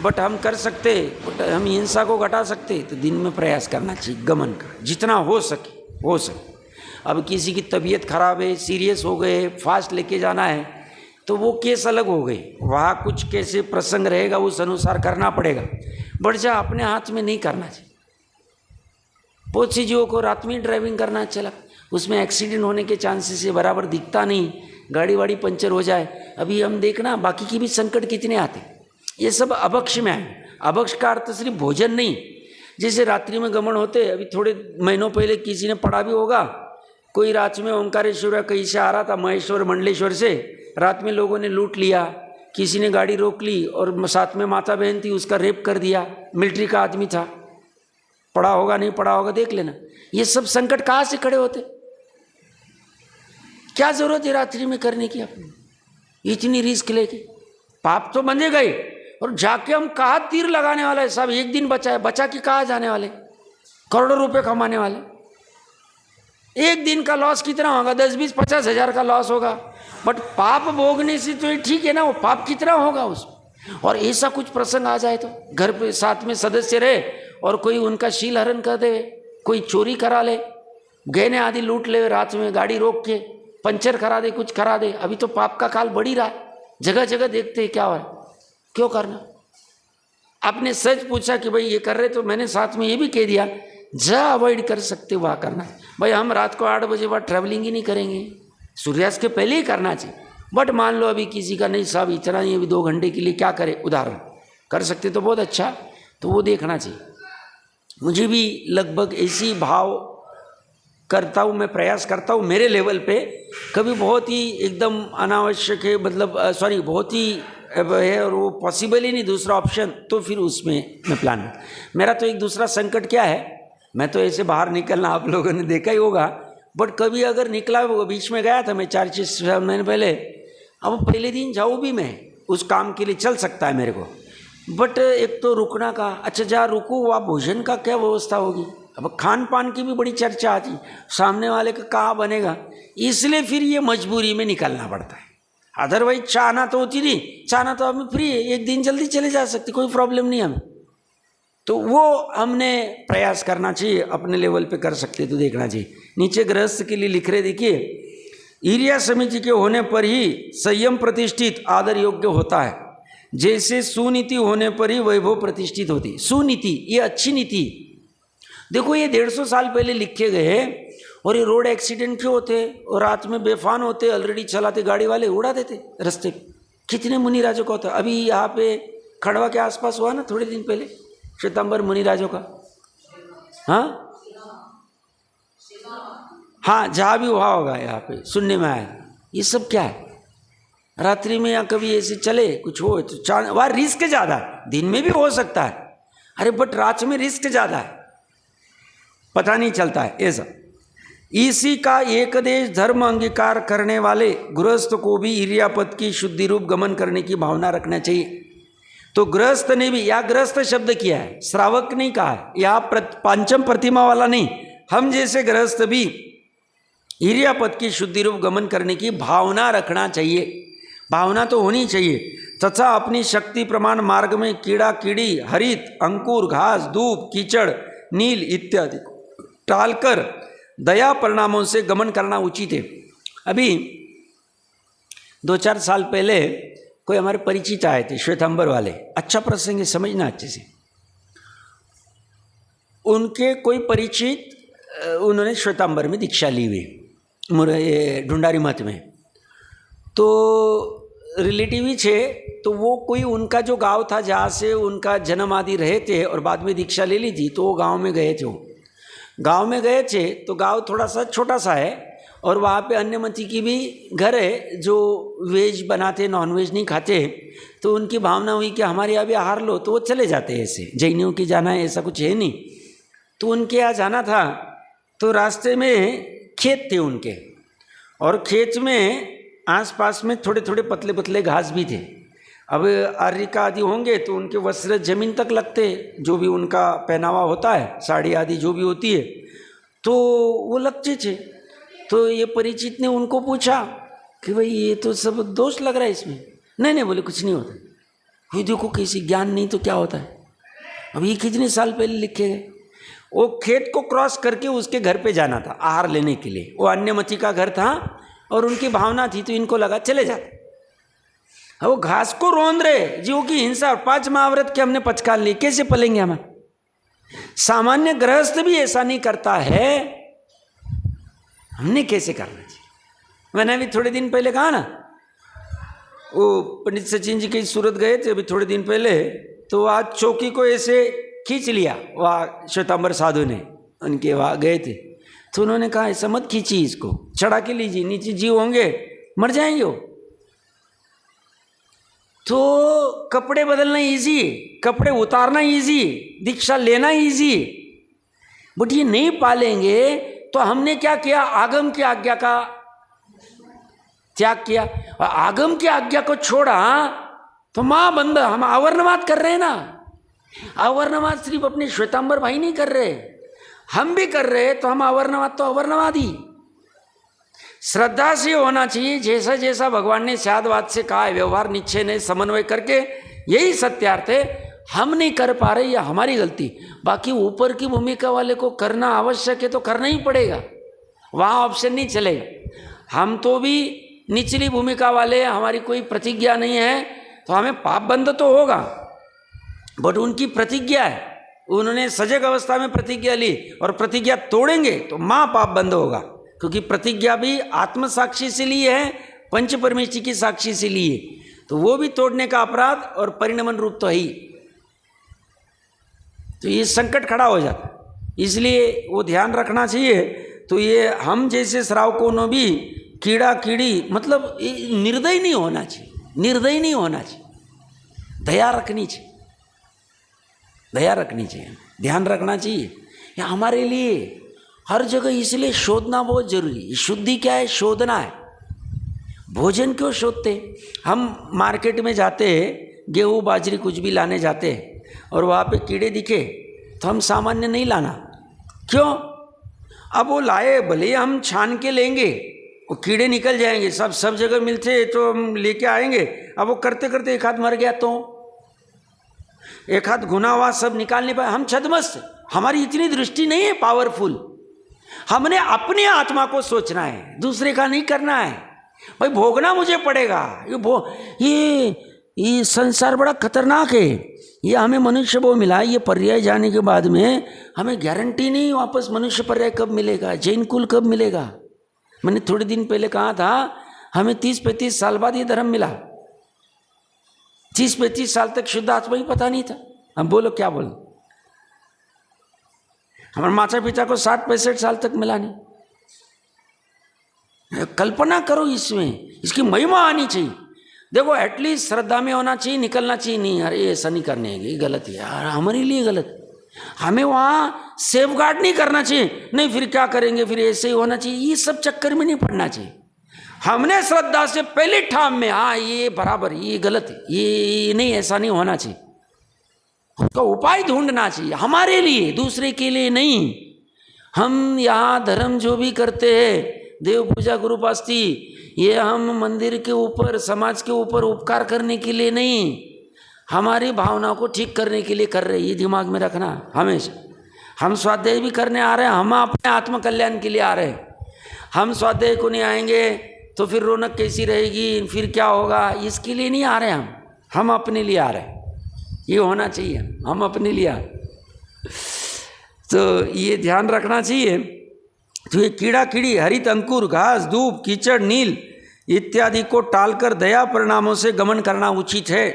बट हम कर सकते, बट हम हिंसा को घटा सकते, तो दिन में प्रयास करना चाहिए गमन का, जितना हो सके। अब किसी की तबीयत खराब है, सीरियस हो गए, फास्ट लेके जाना है, तो वो केस अलग हो गए, वहाँ कुछ कैसे प्रसंग रहेगा उस अनुसार करना पड़ेगा, बट जा अपने हाथ में नहीं करना चाहिए। बहुत सी जीवों को रात में ड्राइविंग करना चला, उसमें एक्सीडेंट होने के चांसेस है, बराबर दिखता नहीं, गाड़ी वाड़ी पंचर हो जाए। अभी हम देखना बाकी की भी संकट कितने आते, ये सब अभक्ष में आए। अभक्ष का अर्थ सिर्फ भोजन नहीं, जैसे रात्रि में गमन होते, अभी थोड़े महीनों पहले किसी ने पढ़ा भी होगा, कोई रात में ओंकारेश्वर कहीं से आ रहा था, महेश्वर मंडलेश्वर से, रात में लोगों ने लूट लिया, किसी ने गाड़ी रोक ली और साथ में माता बहन थी, उसका रेप कर दिया, मिलिट्री का आदमी था, पढ़ा होगा नहीं पढ़ा होगा देख लेना। ये सब संकट कहाँ से खड़े होते? क्या जरूरत है रात्रि में करने की अपनी इतनी रिस्क लेके? पाप तो बंधे गए, और जाके हम कहाँ तीर लगाने वाला है साहब? एक दिन बचा है, बचा के कहाँ जाने वाले? करोड़ों रुपए कमाने वाले, एक दिन का लॉस कितना होगा? 10, 20, 50 हजार का लॉस होगा, बट पाप भोगने से तो ये ठीक है ना, वो पाप कितना होगा उसमें? और ऐसा कुछ प्रसंग आ जाए तो घर पे साथ में सदस्य रहे और कोई उनका शील हरण कर दे, कोई चोरी करा ले, गहने आदि लूट ले, रात में गाड़ी रोक के पंचर करा दे, कुछ करा दे। अभी तो पाप का काल बढ़ ही रहा है, जगह जगह देखते हैं क्या हो रहा है, क्यों करना? आपने सच पूछा कि भाई ये कर रहे, तो मैंने साथ में ये भी कह दिया, जहाँ अवॉइड कर सकते वहाँ करना। भाई हम रात को 8 बजे बाद ट्रैवलिंग ही नहीं करेंगे, सूर्यास्त के पहले ही करना चाहिए। बट मान लो अभी किसी का नहीं साहब इतना ही, अभी 2 घंटे के लिए क्या करे, उदाहरण कर सकते तो बहुत अच्छा, तो वो देखना चाहिए। मुझे भी लगभग ऐसी भाव करता हूँ, मैं प्रयास करता हूँ मेरे लेवल पे। कभी बहुत ही एकदम अनावश्यक है, मतलब सॉरी बहुत ही है और वो पॉसिबल ही नहीं दूसरा ऑप्शन, तो फिर उसमें मैं प्लान। मेरा तो एक दूसरा संकट क्या है, मैं तो ऐसे बाहर निकलना आप लोगों ने देखा ही होगा, बट कभी अगर निकला होगा, बीच में गया था मैं 4-6 महीने पहले, अब पहले दिन जाऊँ भी मैं उस काम के लिए चल सकता है मेरे को, बट एक तो रुकना का, अच्छा जहाँ रुकूँ वहाँ भोजन का क्या व्यवस्था होगी? अब खान पान की भी बड़ी चर्चा आती, सामने वाले का कहाँ बनेगा, इसलिए फिर ये मजबूरी में निकलना पड़ता है। अदरवाइज चाहना तो होती नहीं, चाहना तो हमें फ्री है, एक दिन जल्दी चले जा सकते, कोई प्रॉब्लम नहीं हमें। तो वो हमने प्रयास करना चाहिए, अपने लेवल पे कर सकते तो देखना चाहिए। नीचे गृहस्थ के लिए लिख रहे, देखिए, ईर्ष्या समिति के होने पर ही संयम प्रतिष्ठित आदर योग्य होता है, जैसे सुनीति होने पर ही वैभव प्रतिष्ठित होती। सुनीति, ये अच्छी नीति। देखो ये 150 साल पहले लिखे गए, और ये रोड एक्सीडेंट क्यों होते, और रात में बेफान होते, ऑलरेडी चलाते गाड़ी वाले उड़ा देते रास्ते पे। कितने मुनिराजों का होता है। अभी यहाँ पे खड़वा के आसपास हुआ ना थोड़े दिन पहले, श्वेतांबर मुनिराजों का। हाँ, जहाँ भी हुआ होगा यहाँ पे सुनने में आया। ये सब क्या है, रात्रि में या कभी ऐसे चले कुछ हो तो वहाँ रिस्क ज़्यादा है। दिन में भी हो सकता है, अरे बट रात में रिस्क ज़्यादा है, पता नहीं चलता है ऐसा। इसी का एक देश धर्म अंगीकार करने वाले गृहस्थ को भी इर्यापद की शुद्धि रूप गमन करने की भावना रखना चाहिए। तो गृहस्थ ने भी, या गृहस्थ शब्द किया है, श्रावक नहीं कहा है, या पंचम प्रतिमा वाला नहीं। हम जैसे गृहस्थ भी इर्यापद की शुद्धि रूप गमन करने की भावना रखना चाहिए। भावना तो होनी चाहिए। तथा अपनी शक्ति प्रमाण मार्ग में कीड़ा कीड़ी, हरित, अंकुर, घास, धूप, कीचड़, नील इत्यादि टालकर दया परिणामों से गमन करना उचित है। अभी 2-4 साल पहले कोई हमारे परिचित आए थे, श्वेतांबर वाले। अच्छा प्रसंग है, समझना अच्छे से। उनके कोई परिचित, उन्होंने श्वेतांबर में दीक्षा ली हुई, ढूंढारी मठ में। तो रिलेटिव ही थे, तो वो कोई उनका जो गांव था जहाँ से उनका जन्म आदि रहे थे और बाद में दीक्षा ले ली थी, तो वो गांव में गए थे। वो गांव में गए थे तो गांव थोड़ा सा छोटा सा है, और वहाँ पे अन्य मती की भी घर है जो वेज बनाते, नॉन वेज नहीं खाते। तो उनकी भावना हुई कि हमारे यहाँ भी आहार लो, तो वो चले जाते हैं। ऐसे जैनियों की जाना है ऐसा कुछ है नहीं। तो उनके यहाँ जाना था, तो रास्ते में खेत थे उनके, और खेत में आसपास में थोड़े थोड़े पतले पतले घास भी थे। अब आर्यिका आदि होंगे तो उनके वस्त्र जमीन तक लगते, जो भी उनका पहनावा होता है, साड़ी आदि जो भी होती है, तो वो लगते थे। तो ये परिचित ने उनको पूछा कि भाई ये तो सब दोष लग रहा है इसमें। नहीं नहीं, बोले कुछ नहीं होता। ये देखो कैसी, ज्ञान नहीं तो क्या होता है। अब ये कितने साल पहले लिखे गए। वो खेत को क्रॉस करके उसके घर पे जाना था आहार लेने के लिए। वो अन्यमती का घर था और उनकी भावना थी, तो इनको लगा चले जाते। वो घास को रोंद रहे, जीवों की हिंसा, और 5 महाव्रत के हमने पचकाल लिए, कैसे पलेंगे हम? सामान्य गृहस्थ भी ऐसा नहीं करता है, हमने कैसे करना चाहिए? मैंने अभी थोड़े दिन पहले कहा ना, वो पंडित सचिन जी की सूरत गए थे अभी थोड़े दिन पहले, तो आज चौकी को ऐसे खींच लिया वहाँ श्वेतांबर साधु ने, उनके वहाँ गए थे। तो उन्होंने कहा ऐसा मत खींचिए, इसको चढ़ा के लीजिए, नीचे जीव होंगे मर जाएंगे वो। तो कपड़े बदलना इजी है, कपड़े उतारना इजी है, दीक्षा लेना इजी है, बट ये नहीं पालेंगे तो हमने क्या किया? आगम की आज्ञा का त्याग किया, और आगम की आज्ञा को छोड़ा तो मां बंद। हम अवर्णवाद कर रहे हैं ना, अवर्णवाद सिर्फ अपने श्वेतांबर भाई नहीं कर रहे, हम भी कर रहे। तो हम अवर्णवाद तो अवर्णवाद ही। श्रद्धा से होना चाहिए, जैसा जैसा भगवान ने शादवाद से कहा है, व्यवहार निश्चय ने समन्वय करके, यही सत्यार्थ है। हम नहीं कर पा रहे, या हमारी गलती। बाकी ऊपर की भूमिका वाले को करना आवश्यक है तो करना ही पड़ेगा, वहाँ ऑप्शन नहीं चलेगा। हम तो भी निचली भूमिका वाले, हमारी कोई प्रतिज्ञा नहीं है, तो हमें पाप बंद तो होगा, बट उनकी प्रतिज्ञा है, उन्होंने सजग अवस्था में प्रतिज्ञा ली, और प्रतिज्ञा तोड़ेंगे तो माँ पाप बंद होगा, क्योंकि प्रतिज्ञा भी आत्म साक्षी से ली है, पंच परमेष्ठी की साक्षी से ली है, तो वो भी तोड़ने का अपराध और परिणमन रूप तो है ही। तो ये संकट खड़ा हो जाता है, इसलिए वो ध्यान रखना चाहिए। तो ये हम जैसे श्रावकों ने भी कीड़ा कीड़ी, मतलब निर्दयी नहीं होना चाहिए, निर्दयी नहीं होना चाहिए, दया रखनी चाहिए, दया रखनी चाहिए, ध्यान रखना चाहिए। या हमारे लिए हर जगह इसलिए शोधना बहुत जरूरी है। शुद्धि क्या है? शोधना है। भोजन क्यों शोधते? हम मार्केट में जाते हैं, गेहूँ बाजरी कुछ भी लाने जाते हैं, और वहाँ पे कीड़े दिखे तो हम सामान्य नहीं लाना। क्यों? अब वो लाए, भले हम छान के लेंगे, वो कीड़े निकल जाएंगे, सब जगह मिलते तो हम लेके आएंगे। अब वो करते करते एक हाथ मर गया, तो एक हाथ घुना हुआ सब निकाल नहीं पाए, हम छदमस्त। हमारी इतनी दृष्टि नहीं है पावरफुल। हमने अपनी आत्मा को सोचना है, दूसरे का नहीं करना है। भाई भोगना मुझे पड़ेगा, ये संसार बड़ा खतरनाक है। ये हमें मनुष्य वो मिला, ये पर्याय जाने के बाद में हमें गारंटी नहीं वापस मनुष्य पर्याय कब मिलेगा, जैन कुल कब मिलेगा। मैंने थोड़े दिन पहले कहा था हमें 30-35 साल बाद ये धर्म मिला। 30-35 साल तक शुद्ध आत्मा ही पता नहीं था। हम बोलो क्या बोलो, हमारे माता पिता को 60-65 साल तक मिला नहीं। कल्पना करो, इसमें इसकी महिमा आनी चाहिए। देखो एटलीस्ट श्रद्धा में होना चाहिए, निकलना चाहिए नहीं अरे ऐसा नहीं करने, ये गलत है यार, हमारे लिए गलत। हमें वहाँ सेफ गार्ड नहीं करना चाहिए, नहीं फिर क्या करेंगे, फिर ऐसे ही होना चाहिए, ये सब चक्कर में नहीं पड़ना चाहिए। हमने श्रद्धा से पहले ठाम में हाँ ये बराबर, ये गलत है, ये नहीं, ऐसा नहीं होना चाहिए। उसका उपाय ढूंढना चाहिए हमारे लिए, दूसरे के लिए नहीं। हम यहाँ धर्म जो भी करते हैं, देव पूजा गुरुपास्ती, ये हम मंदिर के ऊपर समाज के ऊपर उपकार करने के लिए नहीं, हमारी भावना को ठीक करने के लिए कर रहे। ये दिमाग में रखना हमेशा। हम स्वाध्याय भी करने आ रहे हैं, हम अपने आत्म कल्याण के लिए आ रहे हैं। हम स्वाध्याय को नहीं आएंगे तो फिर रौनक कैसी रहेगी, फिर क्या होगा, इसके लिए नहीं आ रहे हम अपने लिए आ रहे हैं। ये होना चाहिए, हम अपने लिए आ रहे। तो ये ध्यान रखना चाहिए। तो ये कीड़ा कीड़ी, हरित अंकुर, घास, धूप, कीचड़, नील इत्यादि को टालकर दया परिणामों से गमन करना उचित है।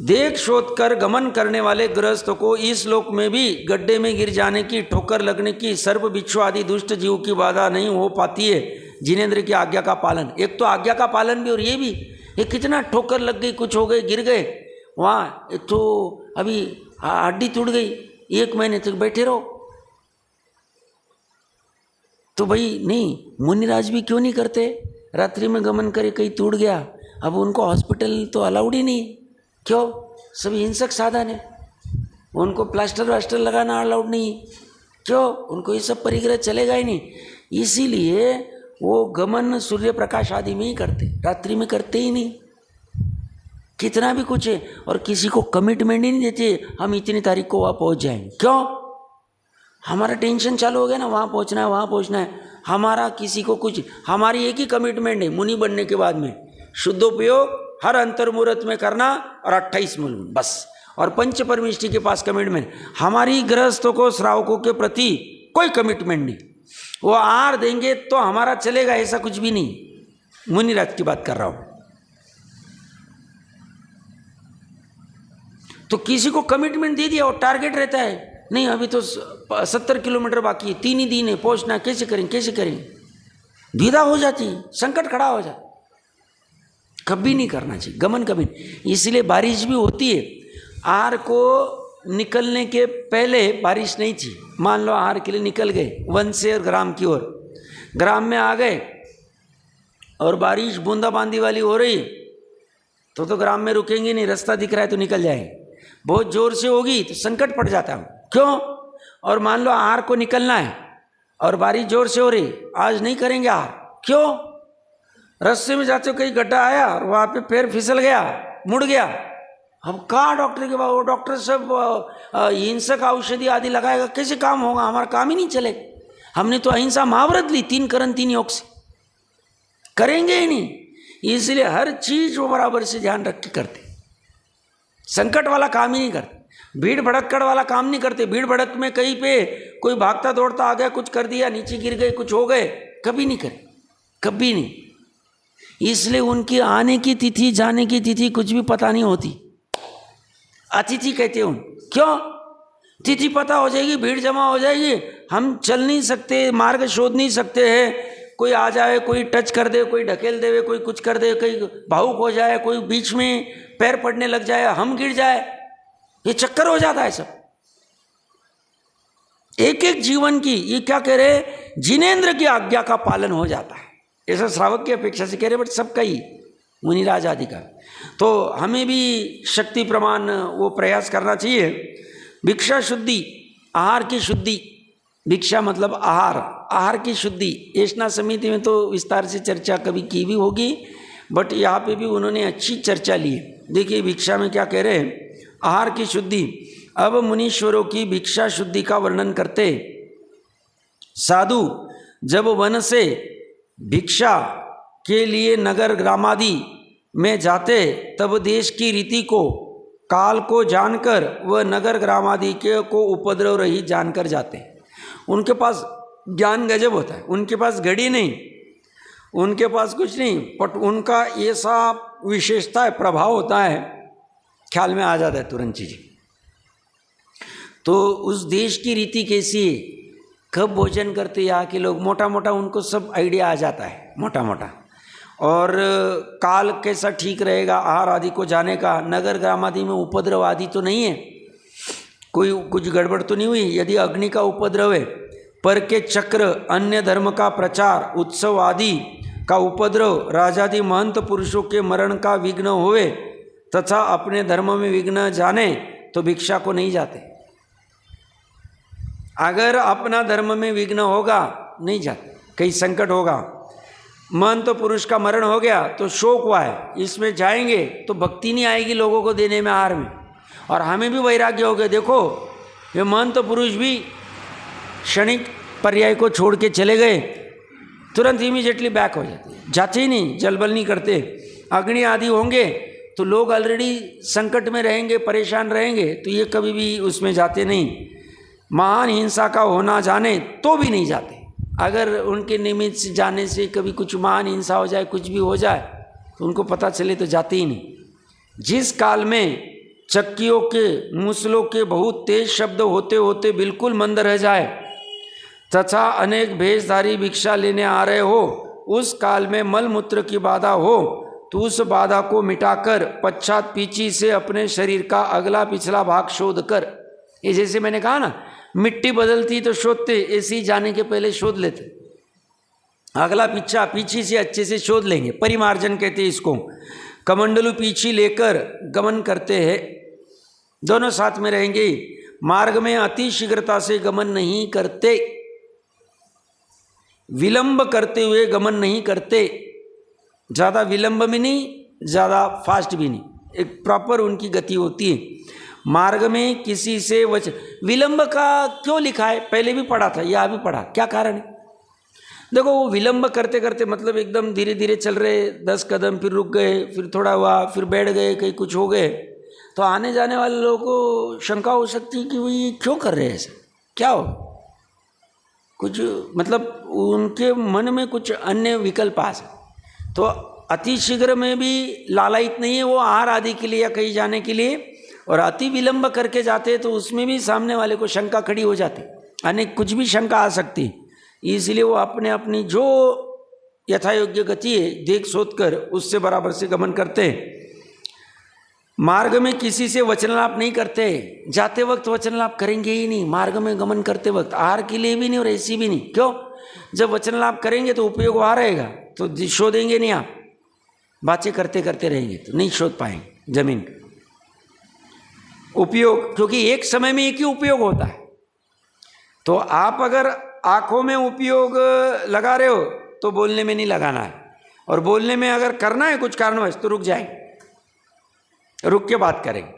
देख शोध कर गमन करने वाले गृहस्थों को इस लोक में भी गड्ढे में गिर जाने की, ठोकर लगने की, सर्प बिच्छू आदि दुष्ट जीव की बाधा नहीं हो पाती है। जिनेंद्र की आज्ञा का पालन, एक तो आज्ञा का पालन भी, और ये भी, ये कितना ठोकर लग गई, कुछ हो गए, गिर गए, वहाँ तो अभी हड्डी टूट गई, 1 महीने तक बैठे रहो। तो भाई नहीं, मुनिराज भी क्यों नहीं करते, रात्रि में गमन करे, कहीं टूट गया, अब उनको हॉस्पिटल तो अलाउड ही नहीं। क्यों? सभी हिंसक साधन है, उनको प्लास्टर वास्टर लगाना अलाउड नहीं। क्यों? उनको ये सब परिग्रह चलेगा ही नहीं। इसीलिए वो गमन सूर्य प्रकाश आदि में ही करते, रात्रि में करते ही नहीं। कितना भी कुछ है, और किसी को कमिटमेंट ही नहीं देते हम इतनी तारीख को वहाँ पहुँच जाएंगे। क्यों? हमारा टेंशन चालू हो गया ना, वहाँ पहुँचना है, वहाँ पहुँचना है। हमारा किसी को कुछ, हमारी एक ही कमिटमेंट है मुनि बनने के बाद में, शुद्धोपयोग हर अंतर्मुहूर्त में करना और 28 मूल बस, और पंच परमिष्टि के पास कमिटमेंट। हमारी गृहस्थों को, श्रावकों के प्रति कोई कमिटमेंट नहीं। वो आहार देंगे तो हमारा चलेगा, ऐसा कुछ भी नहीं। मुनिराज की बात कर रहा हूँ। तो किसी को कमिटमेंट दे दिया और टारगेट रहता है, नहीं अभी तो 70 किलोमीटर बाकी है, 3 ही दिन है, पहुँचना, कैसे करेंगे, विदा हो जाती, संकट खड़ा हो जाता। कभी नहीं करना चाहिए गमन, कभी नहीं। इसलिए बारिश भी होती है। आहार को निकलने के पहले बारिश नहीं थी, मान लो आहार के लिए निकल गए वन से और ग्राम की ओर, ग्राम में आ गए और बारिश बूंदाबांदी वाली हो रही, तो ग्राम में रुकेंगे नहीं, रास्ता दिख रहा है तो निकल जाएंगे। बहुत जोर से होगी तो संकट पड़ जाता है। क्यों? और मान लो आहार को निकलना है और बारिश जोर से हो रही, आज नहीं करेंगे आहार। क्यों? रास्ते में जाते हो कहीं गड्ढा आया और वहाँ पे पैर फिसल गया, मुड़ गया, अब कहाँ डॉक्टर के पास, वो डॉक्टर सब हिंसक औषधि आदि लगाएगा, कैसे काम होगा, हमारा काम ही नहीं चले। हमने तो अहिंसा महाव्रत ली, 3 करण 3 योग से, करेंगे ही नहीं। इसलिए हर चीज वो बराबर से ध्यान रख के करते, संकट वाला काम ही नहीं करते, भीड़ भड़क्कड़ वाला काम नहीं करते। भीड़ भड़क में कहीं पे कोई भागता दौड़ता आ गया, कुछ कर दिया, नीचे गिर गए, कुछ हो गए, कभी नहीं करे, कभी नहीं। इसलिए उनकी आने की तिथि, जाने की तिथि कुछ भी पता नहीं होती, अतिथि कहते हैं। क्यों? तिथि पता हो जाएगी, भीड़ जमा हो जाएगी, हम चल नहीं सकते, मार्ग शोध नहीं सकते हैं। कोई आ जाए, कोई टच कर दे, कोई ढकेल देवे, कोई कुछ कर दे, कोई भावुक हो जाए, कोई बीच में पैर पड़ने लग जाए, हम गिर जाए, ये चक्कर हो जाता है सब। एक एक जीवन की, ये क्या कह रहे, जिनेंद्र की आज्ञा का पालन हो जाता है। ऐसा श्रावक की अपेक्षा से कह रहे, बट सबका ही, मुनिराज आदि का। तो हमें भी शक्ति प्रमाण वो प्रयास करना चाहिए। भिक्षा शुद्धि, आहार की शुद्धि, भिक्षा मतलब आहार, आहार की शुद्धि। एषणा समिति में तो विस्तार से चर्चा कभी की भी होगी, बट यहाँ पे भी उन्होंने अच्छी चर्चा ली है। देखिए भिक्षा में क्या कह रहे हैं, आहार की शुद्धि। अब मुनीश्वरों की भिक्षा शुद्धि का वर्णन करते साधु जब वन से भिक्षा के लिए नगर ग्रामादि में जाते तब देश की रीति को काल को जानकर वह नगर ग्रामादि के को उपद्रव रही जानकर जाते। उनके पास ज्ञान गजब होता है, उनके पास घड़ी नहीं, उनके पास कुछ नहीं, बट उनका ऐसा विशेषता है, प्रभाव होता है, ख्याल में आ जाता है तुरंत चीज़। तो उस देश की रीति कैसी है, कब भोजन करते यहाँ के लोग, मोटा मोटा उनको सब आइडिया आ जाता है, मोटा मोटा। और काल कैसा ठीक रहेगा आहार आदि को जाने का। नगर ग्राम आदि में उपद्रव आदि तो नहीं है, कोई कुछ गड़बड़ तो नहीं हुई। यदि अग्नि का उपद्रव है, पर के चक्र, अन्य धर्म का प्रचार, उत्सव आदि का उपद्रव, राजादि महंत पुरुषों के मरण का विघ्न होवे तथा अपने धर्म में विघ्न जाने तो भिक्षा को नहीं जाते। अगर अपना धर्म में विघ्न होगा नहीं जाते, कहीं संकट होगा, महंत पुरुष का मरण हो गया तो शोक हुआ है, इसमें जाएंगे तो भक्ति नहीं आएगी लोगों को देने में, आहार में, और हमें भी वैराग्य हो गया। देखो ये महंत पुरुष भी क्षणिक पर्याय को छोड़ के चले गए, तुरंत इमीडिएटली बैक हो जाते ही नहीं, जलबल नहीं करते। अग्नि आदि होंगे तो लोग ऑलरेडी संकट में रहेंगे, परेशान रहेंगे, तो ये कभी भी उसमें जाते नहीं। महान हिंसा का होना जाने तो भी नहीं जाते। अगर उनके निमित्त से जाने से कभी कुछ महान हिंसा हो जाए, कुछ भी हो जाए, तो उनको पता चले तो जाते ही नहीं। जिस काल में चक्कियों के, मूसलों के बहुत तेज शब्द होते होते बिल्कुल मंद रह जाए तथा अनेक भेषधारी भिक्षा लेने आ रहे हो, उस काल में मल मूत्र की बाधा हो तो उस बाधा को मिटाकर पश्चात पीछी से अपने शरीर का अगला पिछला भाग शोध कर, ये जैसे मैंने कहा ना, मिट्टी बदलती तो शोधते, ऐसे ही जाने के पहले शोध लेते। अगला पीछा पीछी से अच्छे से शोध लेंगे, परिमार्जन कहते हैं इसको। कमंडलू पीछी लेकर गमन करते हैं, दोनों साथ में रहेंगे। मार्ग में अति शीघ्रता से गमन नहीं करते, विलंब करते हुए गमन नहीं करते, ज़्यादा विलंब भी नहीं, ज़्यादा फास्ट भी नहीं, एक प्रॉपर उनकी गति होती है। मार्ग में किसी से विलंब का क्यों लिखा है, पहले भी पढ़ा था, यह भी पढ़ा, क्या कारण है? देखो वो विलंब करते करते मतलब एकदम धीरे धीरे चल रहे, 10 कदम, फिर रुक गए, फिर थोड़ा हुआ, फिर बैठ गए, कहीं कुछ हो गए, तो आने जाने वाले लोगों को शंका हो सकती है कि वो ये क्यों कर रहे हैं ऐसा, क्या हो, कुछ मतलब उनके मन में कुछ अन्य विकल्प आ सकते। तो अति शीघ्र में भी लालायित नहीं है वो आहार आदि के लिए या कहीं जाने के लिए, और अति विलंब करके जाते तो उसमें भी सामने वाले को शंका खड़ी हो जाती, अनेक कुछ भी शंका आ सकती। इसलिए वो अपने अपनी जो यथायोग्य गति है देख सोच कर उससे बराबर से गमन करते। मार्ग में किसी से वचनलाप नहीं करते, जाते वक्त वचनलाप करेंगे ही नहीं, मार्ग में गमन करते वक्त आहार के लिए भी नहीं और ऐसी भी नहीं। क्यों? जब वचनलाप करेंगे तो उपयोग वहाँ रहेगा, तो शोधेंगे नहीं, आप बातें करते करते रहेंगे तो नहीं शोध पाएंगे जमीन उपयोग, क्योंकि एक समय में एक ही उपयोग होता है। तो आप अगर आंखों में उपयोग लगा रहे हो तो बोलने में नहीं लगाना है, और बोलने में अगर करना है कुछ कारणवश तो रुक जाएंगे, रुक के बात करेंगे।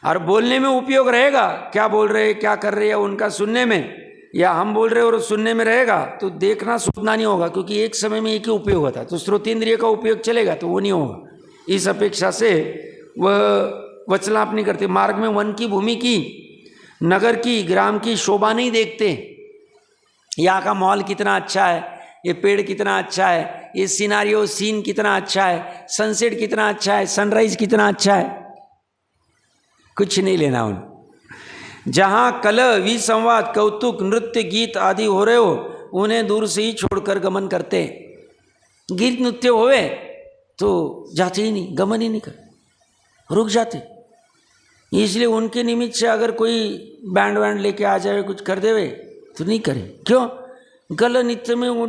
और बोलने में उपयोग रहेगा, क्या बोल रहे हैं, क्या कर रहे हैं, उनका सुनने में, या हम बोल रहे हैं और सुनने में रहेगा, तो देखना सुनना नहीं होगा, क्योंकि एक समय में एक ही उपयोग होता है। तो श्रोतेंद्रिय का उपयोग चलेगा तो वो नहीं होगा। इस अपेक्षा से वह वचलाप नहीं करते। मार्ग में वन की, भूमि की, नगर की, ग्राम की शोभा नहीं देखते, यहाँ का माहौल कितना अच्छा है, ये पेड़ कितना अच्छा है, ये सिनारियो सीन कितना अच्छा है, सनसेट कितना अच्छा है, सनराइज कितना अच्छा है, कुछ नहीं लेना उन। जहाँ कलह, विसंवाद, कौतुक, नृत्य, गीत आदि हो रहे हो, उन्हें दूर से ही छोड़कर गमन करते। गीत नृत्य होवे तो जाते ही नहीं, गमन ही नहीं कर, रुक जाते। इसलिए उनके निमित्त से अगर कोई बैंड वैंड लेके आ जाए, कुछ कर देवे तो नहीं करें। क्यों? गल नित्य में वो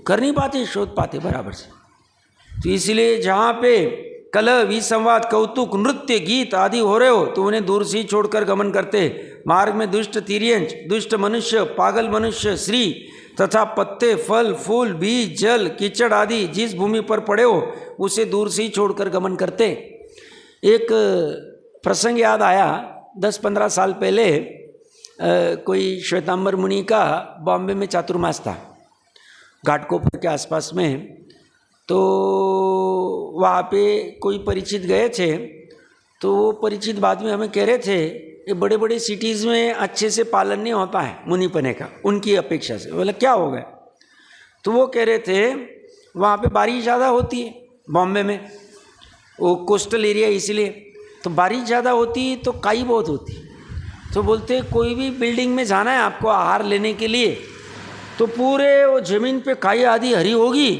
कर नहीं पाते, शोध पाते बराबर से। तो इसलिए जहाँ पे कलह, विसंवाद, कौतुक, नृत्य, गीत आदि हो रहे हो तो उन्हें दूर से ही छोड़कर गमन करते। मार्ग में दुष्ट तिर्यंच, दुष्ट मनुष्य, पागल मनुष्य, स्त्री तथा पत्ते, फल, फूल, बीज, जल, कीचड़ आदि जिस भूमि पर पड़े हो उसे दूर से ही छोड़कर गमन करते। एक प्रसंग याद आया, 10-15 साल पहले कोई श्वेतांबर मुनि का बॉम्बे में चातुर्मास था, घाटकोपर के आसपास में। तो वहाँ पे कोई परिचित गए थे, तो वो परिचित बाद में हमें कह रहे थे ये बड़े बड़े सिटीज़ में अच्छे से पालन नहीं होता है मुनिपने का, उनकी अपेक्षा से। बोला क्या हो गया? तो वो कह रहे थे वहाँ पे बारिश ज़्यादा होती है बॉम्बे में, वो कोस्टल एरिया इसलिए, तो बारिश ज़्यादा होती तो काई बहुत होती। तो बोलते कोई भी बिल्डिंग में जाना है आपको आहार लेने के लिए, तो पूरे वो ज़मीन पे काई आदि हरी होगी,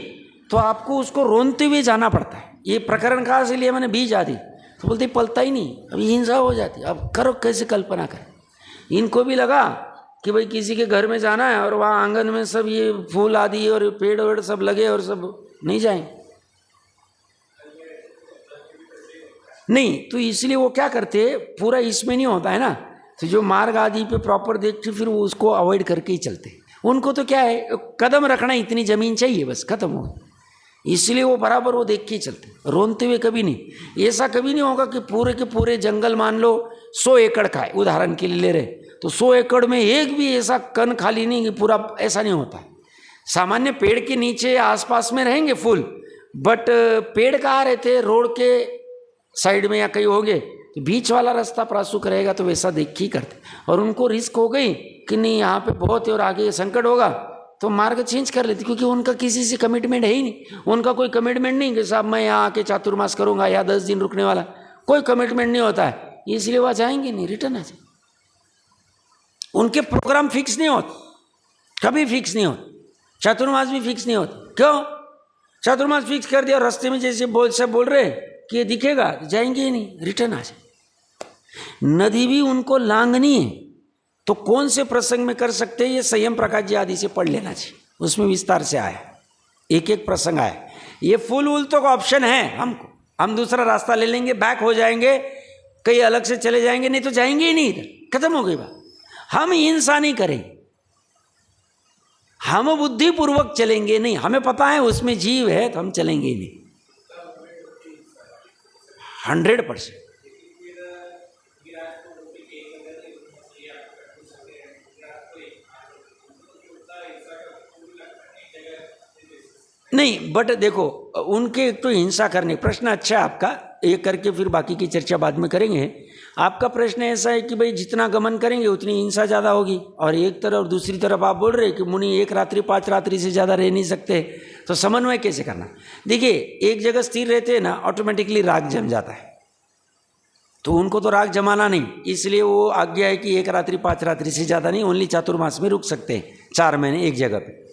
तो आपको उसको रोनते हुए जाना पड़ता है। ये प्रकरण कहाँ से लिया मैंने? बीज आदि। तो बोलते पलता ही नहीं, अभी हिंसा हो जाती। अब करो कैसे कल्पना करें। इनको भी लगा कि भाई किसी के घर में जाना है और वहाँ आंगन में सब ये फूल आदि और पेड़ वेड़ सब लगे और सब नहीं जाएंगे, नहीं। तो इसलिए वो क्या करते, पूरा इसमें नहीं होता है ना, तो जो मार्ग आदि पे प्रॉपर देखते फिर वो उसको अवॉइड करके ही चलते। उनको तो क्या है, कदम रखना, इतनी ज़मीन चाहिए बस, खत्म हो। इसलिए वो बराबर वो देख के ही चलते, रोनते हुए कभी नहीं। ऐसा कभी नहीं होगा कि पूरे के पूरे जंगल मान लो 100 एकड़ का है, उदाहरण के लिए ले रहे, तो 100 एकड़ में एक भी ऐसा कण खाली नहीं कि पूरा, ऐसा नहीं होता। सामान्य पेड़ के नीचे आसपास में रहेंगे फूल, बट पेड़ कहाँ रहते, रोड के साइड में या कहीं होंगे, तो बीच वाला रास्ता प्रासुक रहेगा, तो वैसा देख के ही करते। और उनको रिस्क हो गई कि नहीं यहाँ पे बहुत है और आगे संकट होगा, तो मार्ग चेंज कर लेते, क्योंकि उनका किसी से कमिटमेंट है ही नहीं। उनका कोई कमिटमेंट नहीं कि साहब मैं यहाँ आके चातुर्मास करूँगा या 10 दिन रुकने वाला, कोई कमिटमेंट नहीं होता है, इसलिए वह जाएंगे नहीं, रिटर्न आ जाए। उनके प्रोग्राम फिक्स नहीं होते, कभी फिक्स नहीं होते। चातुर्मास भी फिक्स नहीं होते। क्यों? चातुर्मास फिक्स कर दिया, रास्ते में जैसे बोल रहे कि ये दिखेगा, जाएंगे ही नहीं, रिटर्न आ जाए। नदी भी उनको लांघनी है, तो कौन से प्रसंग में कर सकते हैं, ये संयम प्रकाश जी आदि से पढ़ लेना चाहिए, उसमें विस्तार से आया, एक एक प्रसंग आया। ये फुल वुल तो ऑप्शन है हमको, हम दूसरा रास्ता ले लेंगे, बैक हो जाएंगे, कहीं अलग से चले जाएंगे, नहीं तो जाएंगे ही नहीं, इधर खत्म हो गई बात। हम हिंसा नहीं करेंगे, हम बुद्धिपूर्वक चलेंगे नहीं, हमें पता है उसमें जीव है, तो हम चलेंगे ही नहीं 100%। नहीं, बट देखो उनके एक तो हिंसा करने, प्रश्न अच्छा है आपका, ये करके फिर बाकी की चर्चा बाद में करेंगे। आपका प्रश्न ऐसा है कि भाई जितना गमन करेंगे उतनी हिंसा ज़्यादा होगी, और एक तरफ और दूसरी तरफ आप बोल रहे हैं कि मुनि 1 रात्रि 5 रात्रि से ज़्यादा रह नहीं सकते, तो समन्वय कैसे करना? देखिए एक जगह स्थिर रहते हैं ना, ऑटोमेटिकली राग जम जाता है, तो उनको तो राग जमाना नहीं, इसलिए वो आज्ञा है कि 1 रात्रि 5 रात्रि से ज़्यादा नहीं, ओनली चातुर्मास में रुक सकते हैं 4 महीने एक जगह पे।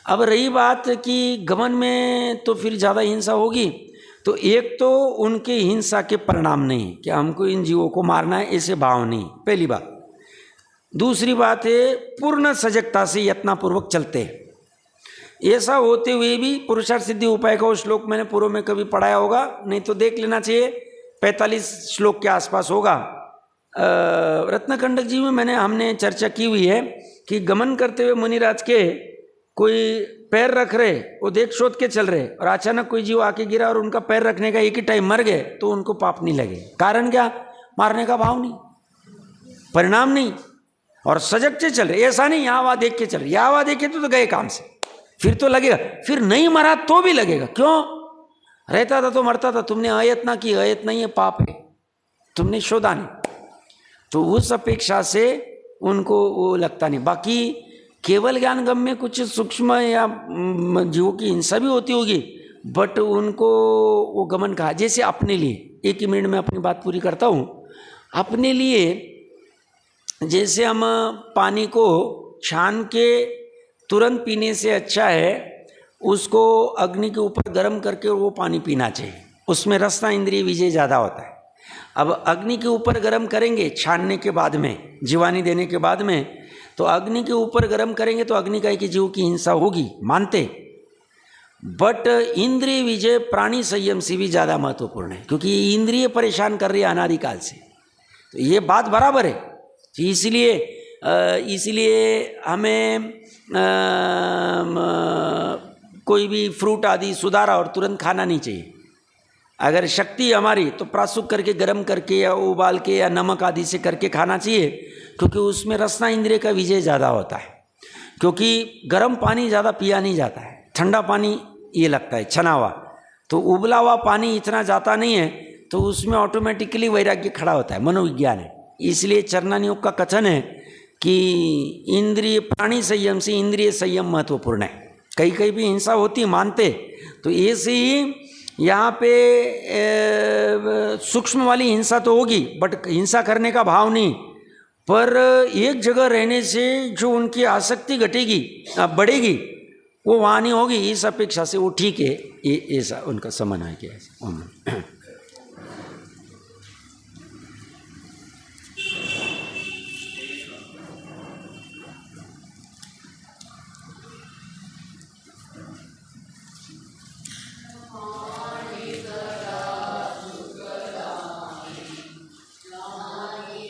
अब रही बात कि गमन में तो फिर ज़्यादा हिंसा होगी, तो एक तो उनके हिंसा के परिणाम नहीं कि हमको इन जीवों को मारना है, ऐसे भाव नहीं, पहली बात। दूसरी बात है पूर्ण सजगता से यत्नपूर्वक चलते हैं। ऐसा होते हुए भी पुरुषार्थ सिद्धि उपाय का वो श्लोक मैंने पूर्व में कभी पढ़ाया होगा, नहीं तो देख लेना चाहिए, 45 श्लोक के आसपास होगा। रत्नकंडक जी में हमने चर्चा की हुई है कि गमन करते हुए मुनिराज के कोई पैर रख रहे, वो देख शोध के चल रहे, और अचानक कोई जीव आके गिरा और उनका पैर रखने का एक ही टाइम मर गए, तो उनको पाप नहीं लगे। कारण क्या? मारने का भाव नहीं, परिणाम नहीं, और सजग से चल रहे, ऐसा नहीं यहाँ वहाँ देख के चल रहे, यहाँ वहाँ देखे तो गए काम से, फिर तो लगेगा, फिर नहीं मरा तो भी लगेगा। क्यों? रहता था तो मरता था, तुमने आयत ना की, आयत नहीं है, पाप है, तुमने शोधा नहीं, तो उस अपेक्षा से उनको वो लगता नहीं। बाकी केवल ज्ञान गम में कुछ सूक्ष्म या जीवों की हिंसा भी होती होगी, बट उनको वो गमन कहा। जैसे अपने लिए, 1 ही मिनट में अपनी बात पूरी करता हूँ, अपने लिए जैसे हम पानी को छान के तुरंत पीने से अच्छा है उसको अग्नि के ऊपर गर्म करके वो पानी पीना चाहिए, उसमें रसना इंद्रिय विजय ज़्यादा होता है। अब अग्नि के ऊपर गर्म करेंगे छानने के बाद में, जीवानी देने के बाद में, तो अग्नि के ऊपर गर्म करेंगे तो अग्नि का जीव की हिंसा होगी, मानते, बट इंद्रिय विजय प्राणी संयम से भी ज़्यादा महत्वपूर्ण है, क्योंकि इंद्रिय परेशान कर रही है अनादिकाल से, तो ये बात बराबर है। तो इसलिए हमें कोई भी फ्रूट आदि सुधारा और तुरंत खाना नहीं चाहिए। अगर शक्ति हमारी तो प्रासुक करके गर्म करके या उबाल के या नमक आदि से करके खाना चाहिए, क्योंकि उसमें रसना इंद्रिय का विजय ज़्यादा होता है। क्योंकि गर्म पानी ज़्यादा पिया नहीं जाता है, ठंडा पानी ये लगता है छना हुआ, तो उबला हुआ पानी इतना जाता नहीं है, तो उसमें ऑटोमेटिकली वैराग्य खड़ा होता है, मनोविज्ञान है। इसलिए चरणानी योग का कथन है कि इंद्रिय प्राणी संयम से इंद्रिय संयम महत्वपूर्ण है। कहीं कहीं भी हिंसा होती मानते, तो ऐसे ही यहाँ पे सूक्ष्म वाली हिंसा तो होगी, बट हिंसा करने का भाव नहीं, पर एक जगह रहने से जो उनकी आसक्ति घटेगी बढ़ेगी वो वहाँ नहीं होगी, इस अपेक्षा से वो ठीक है, ये ऐसा उनका समन्वय किया है।